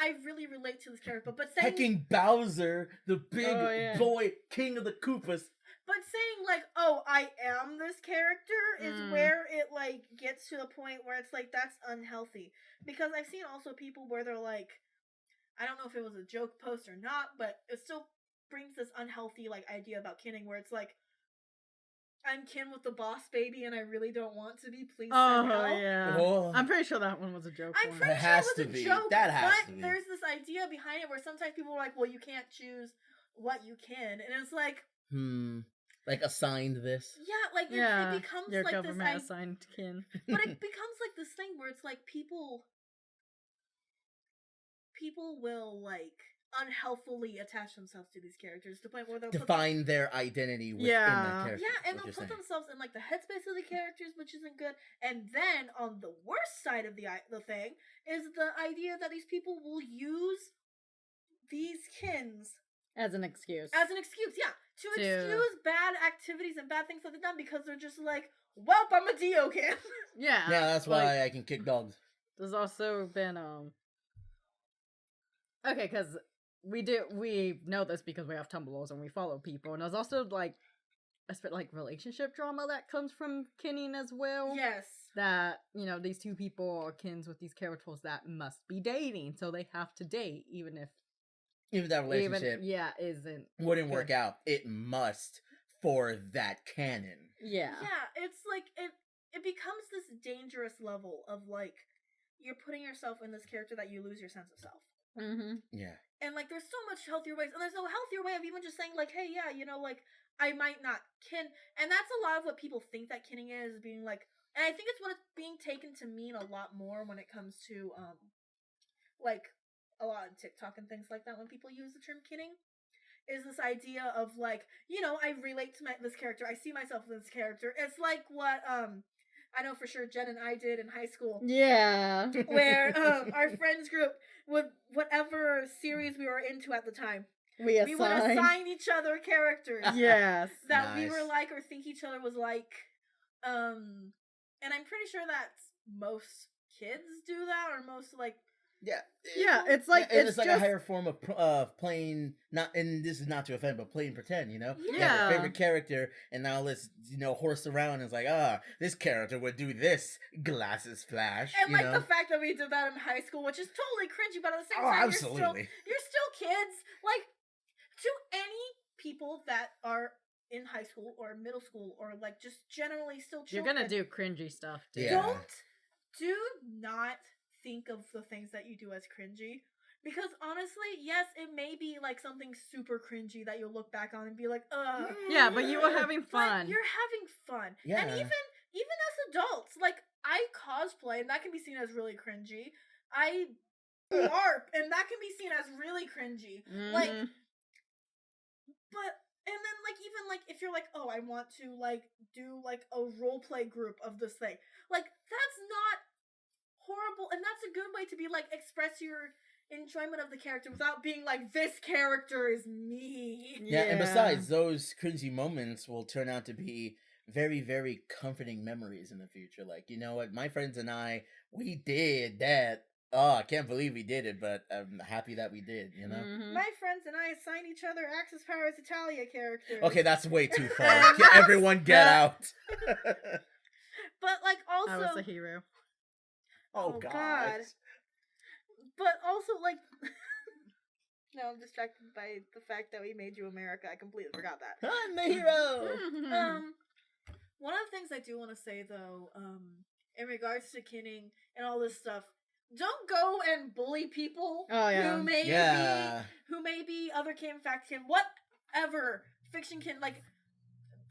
I really relate to this character, but saying Hecking Bowser, the big Oh, yeah. boy, king of the Koopas. but saying like, oh, I am this character is where it like gets to the point where it's like that's unhealthy. Because I've seen also people where they're like, I don't know if it was a joke post or not, but it still brings this unhealthy like idea about kinning where it's like, I'm kin with the boss baby and I really don't want to be. Please send Oh help. yeah. Oh. I'm pretty sure that one was a joke. I'm one. pretty It sure has it was to a be. joke, That has but to be. there's this idea behind it where sometimes people are like, well, you can't choose what you can. And it's like, Like assigned this. yeah, like Yeah, it becomes your like this government assigned kin. but it becomes like this thing where it's like people will like unhealthily attach themselves to these characters to the point where they'll Define their identity within Yeah. that character. yeah, and what they'll you're put saying. themselves in like the headspace of the characters, which isn't good. And then on the worst side of the thing is the idea that these people will use these kins As an excuse. as an excuse, yeah, to To- excuse bad activities and bad things that they've done because they're just like, well, I'm a Dio kin. Yeah. Yeah, that's why like, I can kick dogs. There's also been okay, because we know this because we have Tumblrs and we follow people, and there's also like a bit like relationship drama that comes from kinning as well. Yes. that, these two people are kins with these characters that must be dating, so they have to date, even that relationship isn't wouldn't work out. It must for that canon. Yeah. Yeah, it's like it becomes this dangerous level of like you're putting yourself in this character that you lose your sense of self. Mm-hmm. Yeah. And like there's so much healthier ways, and there's no healthier way of even just saying like, hey, yeah, like I might not kin, and that's a lot of what people think that kinning is, being like, and I think it's what it's being taken to mean a lot more when it comes to like a lot of TikTok and things like that when people use the term kinning. Is this idea of like, I relate to this character, I see myself in this character. It's like what I know for sure Jen and I did in high school. Yeah. Where our friends group would, whatever series we were into at the time, we would assign each other characters. Yes. That we were like or think each other was like. And I'm pretty sure that most kids do that, or most like it's like it's like a higher form of playing, not, and this is not to offend, but playing pretend, you have your favorite character, and now let's horse around, and it's like, this character would do this, glasses flash, and like the fact that we did that in high school, which is totally cringy, but at the same time absolutely. you're still kids. Like, to any people that are in high school or middle school or like just generally still children, you're gonna do cringy stuff too. Do not think of the things that you do as cringy, because honestly, yes, it may be like something super cringy that you'll look back on and be like, yeah, but you were having fun. But you're having fun. Yeah. And even as adults, like I cosplay and that can be seen as really cringy. I LARP and that can be seen as really cringy. Mm-hmm. Like, but and then like even like if you're like, oh, I want to like do like a role play group of this thing, like that's not horrible, and that's a good way to be like express your enjoyment of the character without being like, this character is me. Yeah, and besides, those cringy moments will turn out to be very, very comforting memories in the future. Like, you know what, my friends and I, we did that. Oh, I can't believe we did it, but I'm happy that we did, Mm-hmm. My friends and I assigned each other Axis Powers Italia characters. Okay, that's way too far. Everyone get out. But like also, I was a hero. Oh God. But also like no, I'm distracted by the fact that we made you America. I completely forgot that. I'm the hero. One of the things I do want to say though, in regards to kinning and all this stuff, don't go and bully people who may be other kin, fact kin, whatever, fiction kin, like,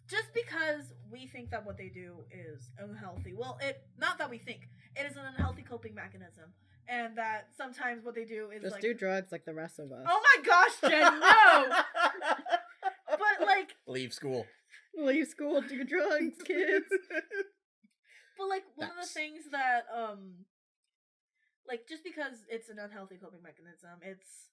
just because we think that what they do is unhealthy. Well, not that we think. It is an unhealthy coping mechanism. And that sometimes what they do is just do drugs like the rest of us. Oh my gosh, Jen, no! But like, Leave school, do drugs, kids. But like, one of the things that, like, just because it's an unhealthy coping mechanism, it's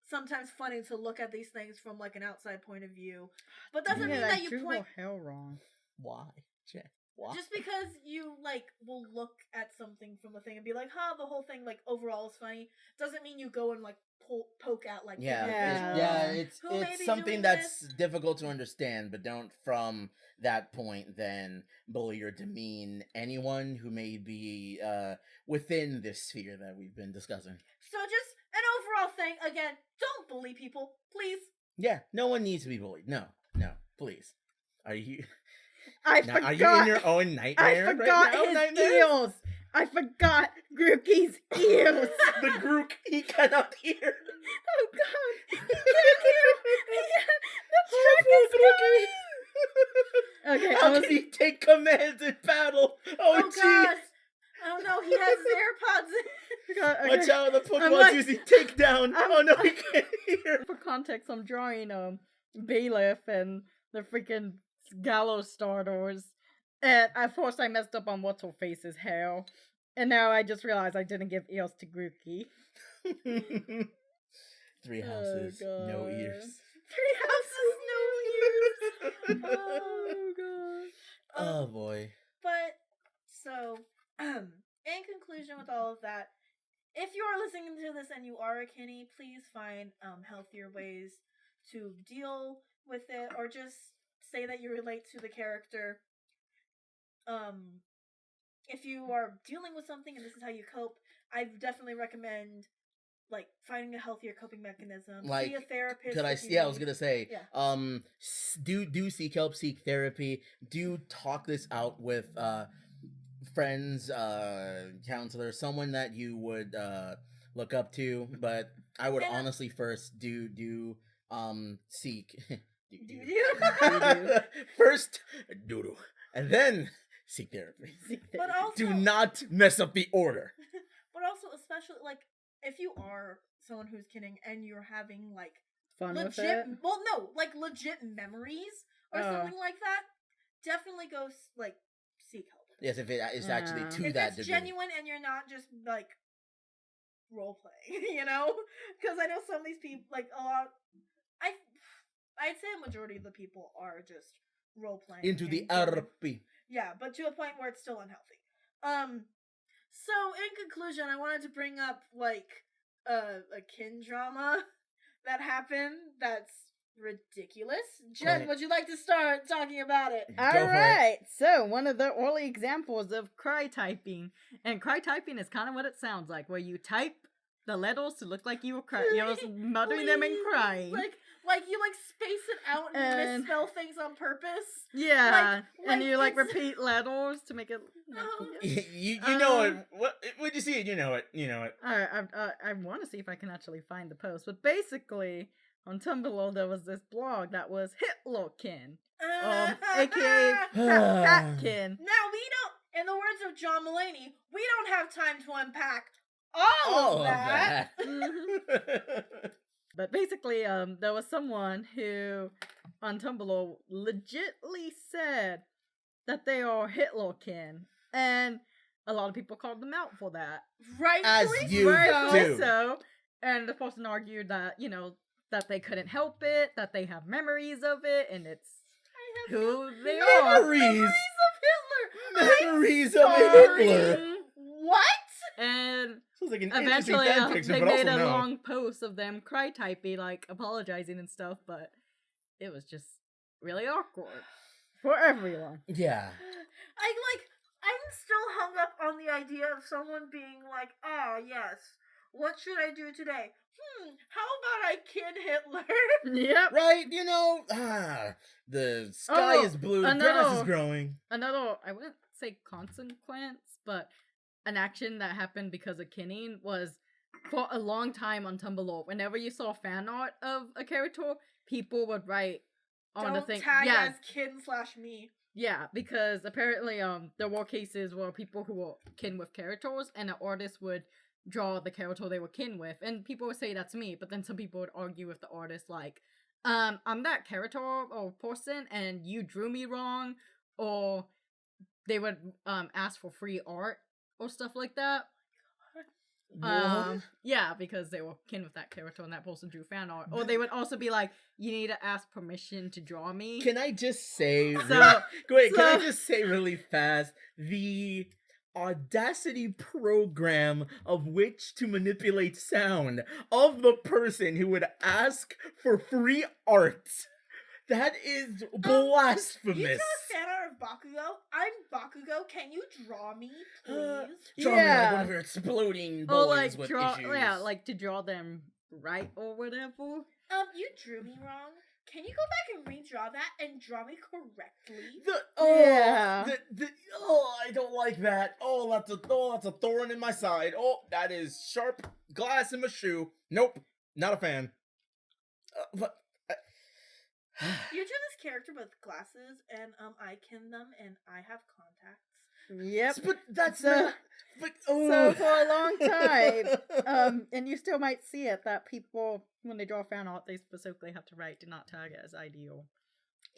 sometimes funny to look at these things from like an outside point of view, but doesn't mean that you point hell wrong. Why, Jen? Why? Just because you like will look at something from the thing and be like, "Huh, the whole thing like overall is funny," doesn't mean you go and like poke at like it's something that's difficult to understand, but don't from that point then bully or demean anyone who may be within this sphere that we've been discussing. So just an overall thing, again, don't bully people, please. Yeah, no one needs to be bullied. No, please. Are you? Are you in your own nightmare? I forgot right now, his eels. I forgot Grookey's eels. The Grook, he cannot hear. Oh God, he can't hear. The truck is coming. Okay, how can he take commands in battle? Oh gosh. Oh no, he has his AirPods in. Watch out, the Pokemon's using takedown. Oh no, he can't hear. For context, I'm drawing Bailiff and the freaking gallows starters. And at first I messed up on what's her face's hair. And now I just realized I didn't give ears to Grookey. 3 houses, no ears. 3 houses, no ears. Oh god. Oh boy. But so in conclusion with all of that, if you are listening to this and you are a kinny, please find healthier ways to deal with it, or just say that you relate to the character if you are dealing with something and this is how you cope, I definitely recommend like finding a healthier coping mechanism. Like, see a therapist. Could I? if you Yeah, I was need. gonna say. Yeah. Do seek help, seek therapy. Do talk this out with friends, counselors, someone that you would look up to. But I would And, honestly first seek. do. First doodle, and then seek therapy. But also, Do not mess up the order. but also, especially like if you are someone who's kidding and you're having like Fun with legit, it. well, no, like legit memories or something like that, definitely go like seek help. Yes, if it is actually to If that it's degree. genuine and you're not just like role playing, you know, because I know some of these people, like a lot, I'd say a majority of the people are just role playing Into the and doing- RP. Yeah, but to a point where it's still unhealthy. So in conclusion, I wanted to bring up like a kin drama that happened that's ridiculous. Jen, Right. would you like to start talking about it? Go for it. Alright, so one of the early examples of cry typing. And cry typing is kind of what it sounds like, where you type the letters to look like you were crying. You're just muttering them and crying. Like you like space it out and And- misspell things on purpose. Yeah, and like you like it's- repeat letters to make it. You know it. When you see it, you know it. You know it. Alright, I want to see if I can actually find the post, but basically on Tumblr there was this blog that was Hitlerkin, aka Fatkin. Now we don't, in the words of John Mulaney, we don't have time to unpack all of that. But basically, there was someone who on Tumblr legitly said that they are Hitlerkin, and a lot of people called them out for that. Rightfully As you Rightfully do. so. And the person argued that, that they couldn't help it, that they have memories of it, and it's who they are. Memories. of Hitler. Memories of sorry. Hitler. What? And Sounds like an eventually interesting fan fiction, they but made also a no. long post of them cry typing, like apologizing and stuff, but it was just really awkward for everyone. Yeah. I'm still hung up on the idea of someone being like, "Ah, yes, what should I do today? How about I kid Hitler?" Yep. Right, the sky Oh, is blue, the grass is another- growing. Another, I wouldn't say consequence, but an action that happened because of kinning was for a long time on Tumblr. Whenever you saw fan art of a character, people would write on the Don't thing. tag Yeah, as kin/me. yeah, because apparently there were cases where people who were kin with characters and an artist would draw the character they were kin with, and people would say that's me, but then some people would argue with the artist like, I'm that character or person and you drew me wrong, or they would ask for free art or stuff like that. Yeah, because they were kin with that character and that person drew fan art. Or they would also be like, you need to ask permission to draw me. Can I just say So- can I so- just say really fast the audacity program of which to manipulate sound of the person who would ask for free art. That is blasphemous. You drew a fan art of Bakugo? I'm Bakugo. Can you draw me, please? Draw me like Yeah. one of your exploding Or boys like with draw, issues. yeah, like to draw them right or whatever. You drew me wrong. Can you go back and redraw that and draw me correctly? Yeah. I don't like that. That's a thorn in my side. That is sharp glass in my shoe. Nope, not a fan. You drew this character with glasses, and I kin them, and I have contacts. Yep. But that's So- not. But So for a long time, and you still might see it, that people, when they draw fan art, they specifically have to write, do not tag it as ideal.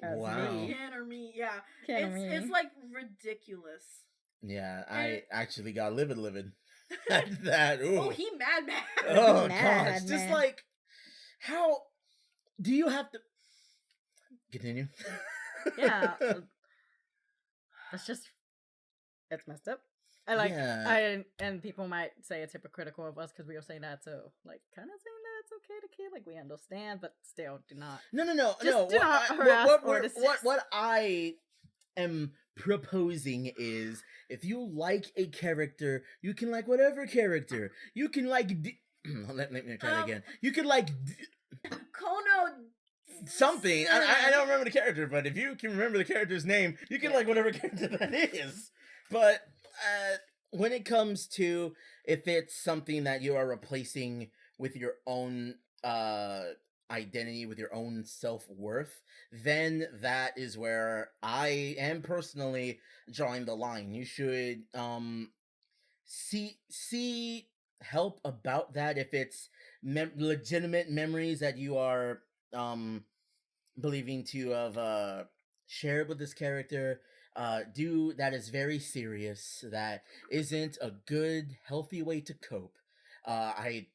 As Wow. me. Kin or me, yeah. Can It's me. like ridiculous. Yeah, I actually got livid. At that. Ooh. Oh, he mad. Oh Mad, gosh, just man. like how do you have to continue? Yeah. That's just, it's messed up. I like, Yeah. and people might say it's hypocritical of us because we were saying that, so like kind of saying that it's okay to kid, like we understand, but still do not. No. Just do not harass What artists. what I am proposing is, if you like a character, you can like whatever character. You can like let me try that again. You can like Kono something. I don't remember the character, but if you can remember the character's name, you can like whatever character that is. But when it comes to if it's something that you are replacing with your own identity, with your own self-worth, then that is where I am personally drawing the line. You should see help about that if it's legitimate memories that you are believing to have shared with this character. Do that is very serious. That isn't a good, healthy way to cope. I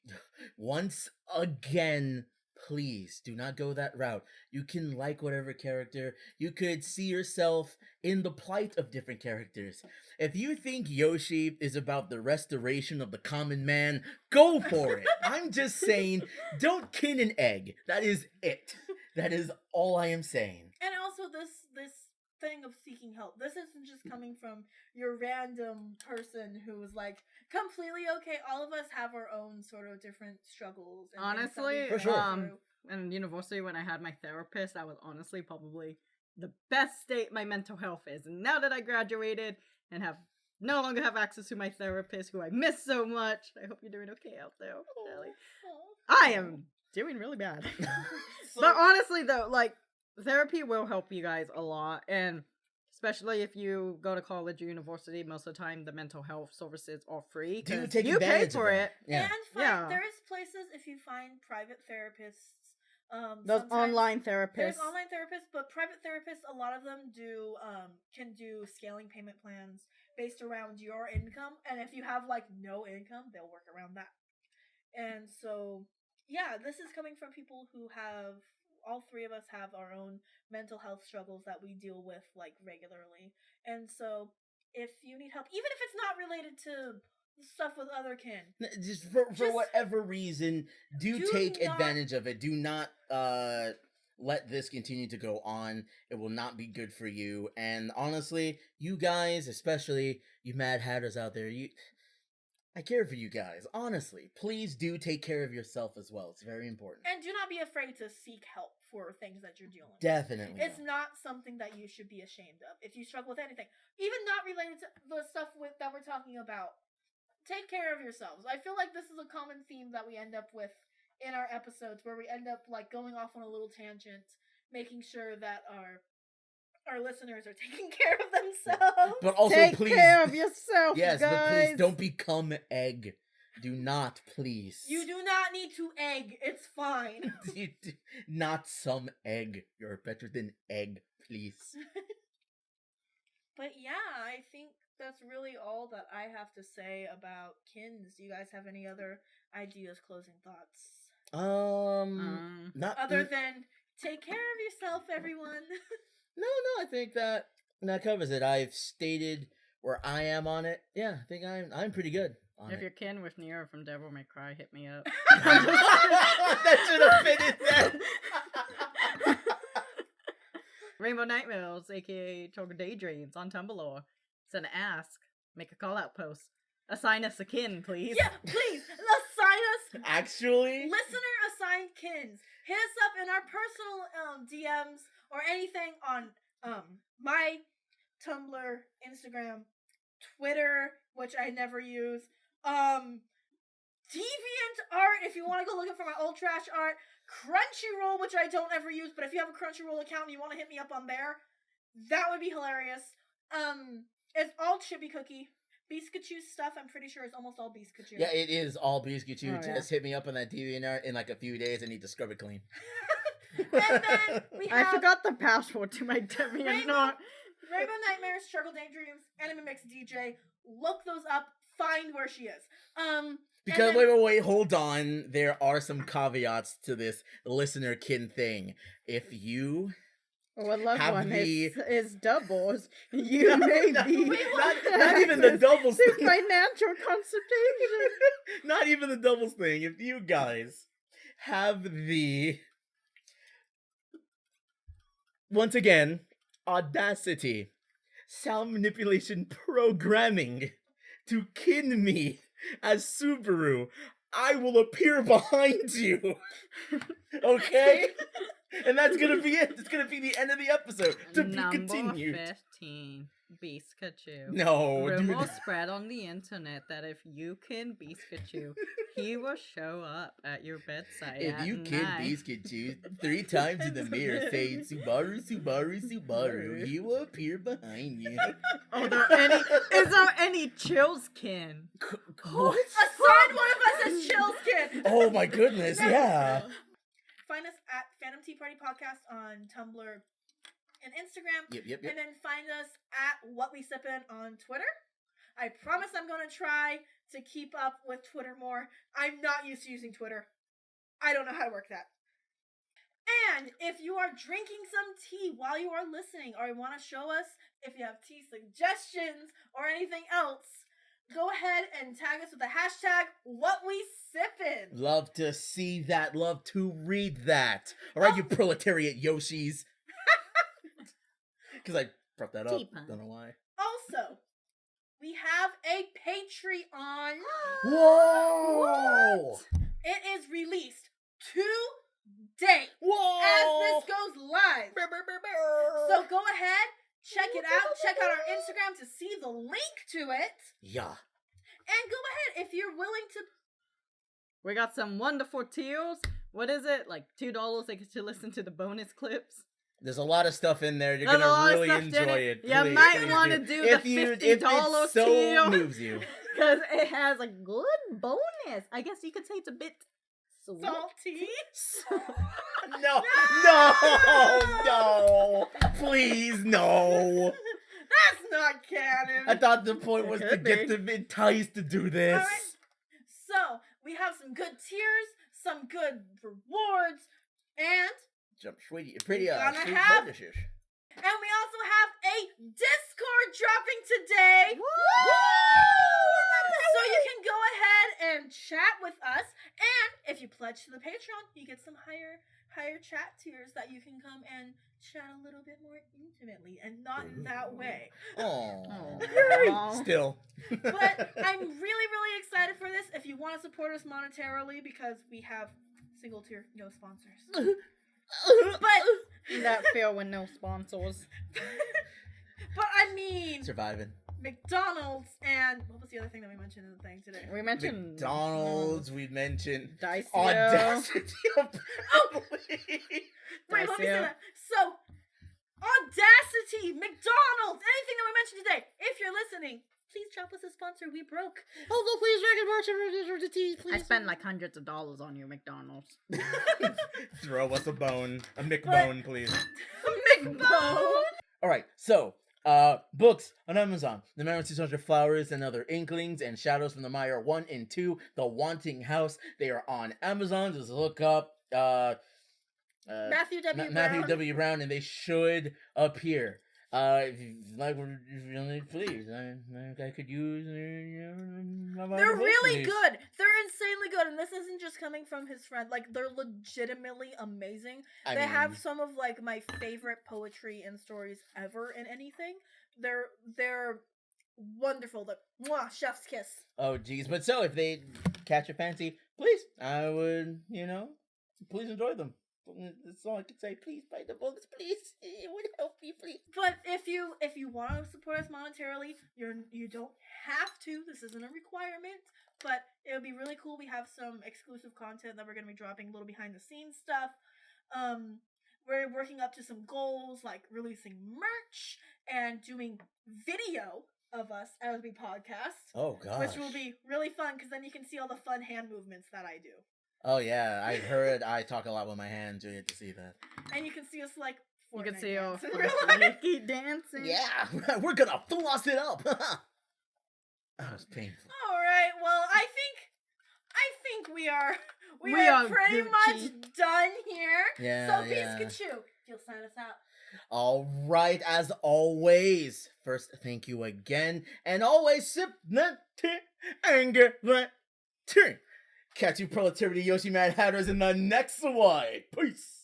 once again, please do not go that route. You can like whatever character. You could see yourself in the plight of different characters. If you think Yoshi is about the restoration of the common man, go for it. I'm just saying, don't kin an egg. That is it. That is all I am saying. And also this thing of seeking help. This isn't just coming from your random person who is like completely okay. All of us have our own sort of different struggles. And honestly, for sure. In university when I had my therapist, that was honestly probably the best state my mental health is. And now that I graduated and no longer have access to my therapist, who I miss so much, I hope you're doing okay out there, Sally. I am doing really bad. But honestly, though, like, therapy will help you guys a lot, and especially if you go to college or university, most of the time the mental health services are free. Do take you advantage pay for of it. Yeah. And there is places if you find private therapists. Those online therapists. There's online therapists, but private therapists, a lot of them can do scaling payment plans based around your income, and if you have like no income, they'll work around that. And so, yeah, this is coming from people who have, all three of us have our own mental health struggles that we deal with like regularly. And so if you need help, even if it's not related to stuff with other kin, just for whatever reason, do take advantage of it. Do not let this continue to go on. It will not be good for you. And honestly, you guys, especially you Mad Hatters out there, I care for you guys. Honestly, please do take care of yourself as well. It's very important. And do not be afraid to seek help for things that you're dealing with. Definitely. It's not something that you should be ashamed of. If you struggle with anything, even not related to the stuff that we're talking about, take care of yourselves. I feel like this is a common theme that we end up with in our episodes, where we end up like going off on a little tangent, making sure that our listeners are taking care of themselves. But also, take please, care of yourself, yes, guys. but please don't become egg. Do not, please. You do not need to egg. It's fine. Not some egg. You're better than egg, please. But yeah, I think that's really all that I have to say about kins. Do you guys have any other ideas, closing thoughts? Not other than take care of yourself, everyone. No, I think that covers it. I've stated where I am on it. Yeah, I think I'm pretty good on if it. you're kin with Nero from Devil May Cry, hit me up. That should have fit in there. Rainbow Nightmares, aka Choker Daydreams, on Tumblr. Send an ask. Make a call out post. Assign us a kin, please. Yeah, please assign us. Actually, listener assigned kins. Hit us up in our personal DMs or anything on my Tumblr, Instagram, Twitter, which I never use. DeviantArt if you want to go looking for my old trash art. Crunchyroll, which I don't ever use, but if you have a Crunchyroll account and you want to hit me up on there, that would be hilarious. It's all Chibi Cookie. Beaskachu stuff, I'm pretty sure, is almost all Beaskachu. Yeah, it is all Beaskachu. Oh, Just hit me up on that DeviantArt in like a few days. I need to scrub it clean. And then we have I forgot the password to my DeviantArt. Rainbow Nightmares, Struggle Daydreams, Anime Mix DJ. Look those up. Find where she is. Because wait, hold on. There are some caveats to this listener kin thing. If you Or a loved have one the- is doubles, you may be not even the doubles to thing. financial consultation. Not even the doubles thing. If you guys have the, once again, audacity sound manipulation programming to kin me as Subaru, I will appear behind you. Okay? And that's gonna be it. It's gonna be the end of the episode. To be continued. Number 15. Biscachu. No, Rumors dude. spread on the internet that if you kin Biscachu, he will show up at your bedside If at you kin night. Biscuit 3 times in the mirror saying Subaru, Subaru, Subaru, he will appear behind you. Is there any chills kin? What? Assign one of us as Chillskin. Oh my goodness, yeah. Find us at Fandom Tea Party Podcast on Tumblr and Instagram. Yep. And then find us at What We Sip In on Twitter. I promise I'm going to try to keep up with Twitter more. I'm not used to using Twitter. I don't know how to work that. And if you are drinking some tea while you are listening, or you want to show us if you have tea suggestions or anything else, go ahead and tag us with the hashtag #WhatWeSippin'. Love to see that. Love to read that. All right, you proletariat Yoshis. Because I brought that up. Teapot. Don't know why. Also, we have a Patreon. Whoa! It is released today Whoa! as this goes live. So go ahead, check it out. Check out our Instagram to see the link to it. Yeah. And go ahead if you're willing to. We got some wonderful tiers. What is it? Like $2 they get to listen to the bonus clips? There's a lot of stuff in there. You're There's a lot gonna of really stuff in enjoy it. it. You Please, might please wanna do the if $50 it so tier. moves you. Because it has a good bonus. I guess you could say it's a bit sweet. Salty. No. Please, no. That's not canon. I thought the point was It to could get be. them enticed to do this. Alright. So, we have some good tiers, some good rewards, and Jump pretty Gonna sweet have- bonuses. we also have a Discord dropping today. So you can go ahead and chat with us, and if you pledge to the Patreon, you get some higher chat tiers that you can come and chat a little bit more intimately, and not in that way. Oh. Still. But I'm really excited for this. If you want to support us monetarily, because we have single tier, no sponsors. But That feel with no sponsors. but I mean Surviving. McDonald's and what was the other thing that we mentioned in the thing today? We mentioned McDonald's, we mentioned Dice. Audacity. Wait, let me say Dacia. that. So, Audacity, McDonald's, anything that we mentioned today. If you're listening, please drop us a sponsor. We broke. Oh, please, please. I spent like hundreds of dollars on your McDonald's. Throw us a bone. A McBone, please. McBone. Alright, so, books on Amazon. The Man with 600 Flowers and Other Inklings and Shadows from the Mire 1 and 2. The Wanting House. They are on Amazon. Just look up, Matthew W. Brown. Matthew W. Brown, and they should appear. If you like, really, please. I could use. They're really good. They're insanely good, and this isn't just coming from his friend. Like, they're legitimately amazing. They have some of like my favorite poetry and stories ever in anything. They're wonderful. The chef's kiss. Oh, geez. But so, if they catch your fancy, please, I would, please enjoy them. That's all I can say. Please buy the books, please. It would help me, please. But if you want to support us monetarily, you don't have to. This isn't a requirement, but it would be really cool. We have some exclusive content that we're going to be dropping, a little behind the scenes stuff. We're working up to some goals like releasing merch and doing video of us as we podcast. Oh, gosh. Which will be really fun because then you can see all the fun hand movements that I do. Oh, yeah. I heard I talk a lot with my hands. You get to see that. And you can see us like You Fortnite can see your dance in real life. freaky dancing. Yeah, we're gonna floss it up. That was painful. All right. Well, I think we are pretty Gucci. much done here. Yeah, So yeah. Pikachu, you'll sign us out. All right, as always. First, thank you again, and always sip that tea, anger that tea. Catch you proletariat Yoshi Mad Hatters in the next one. Peace.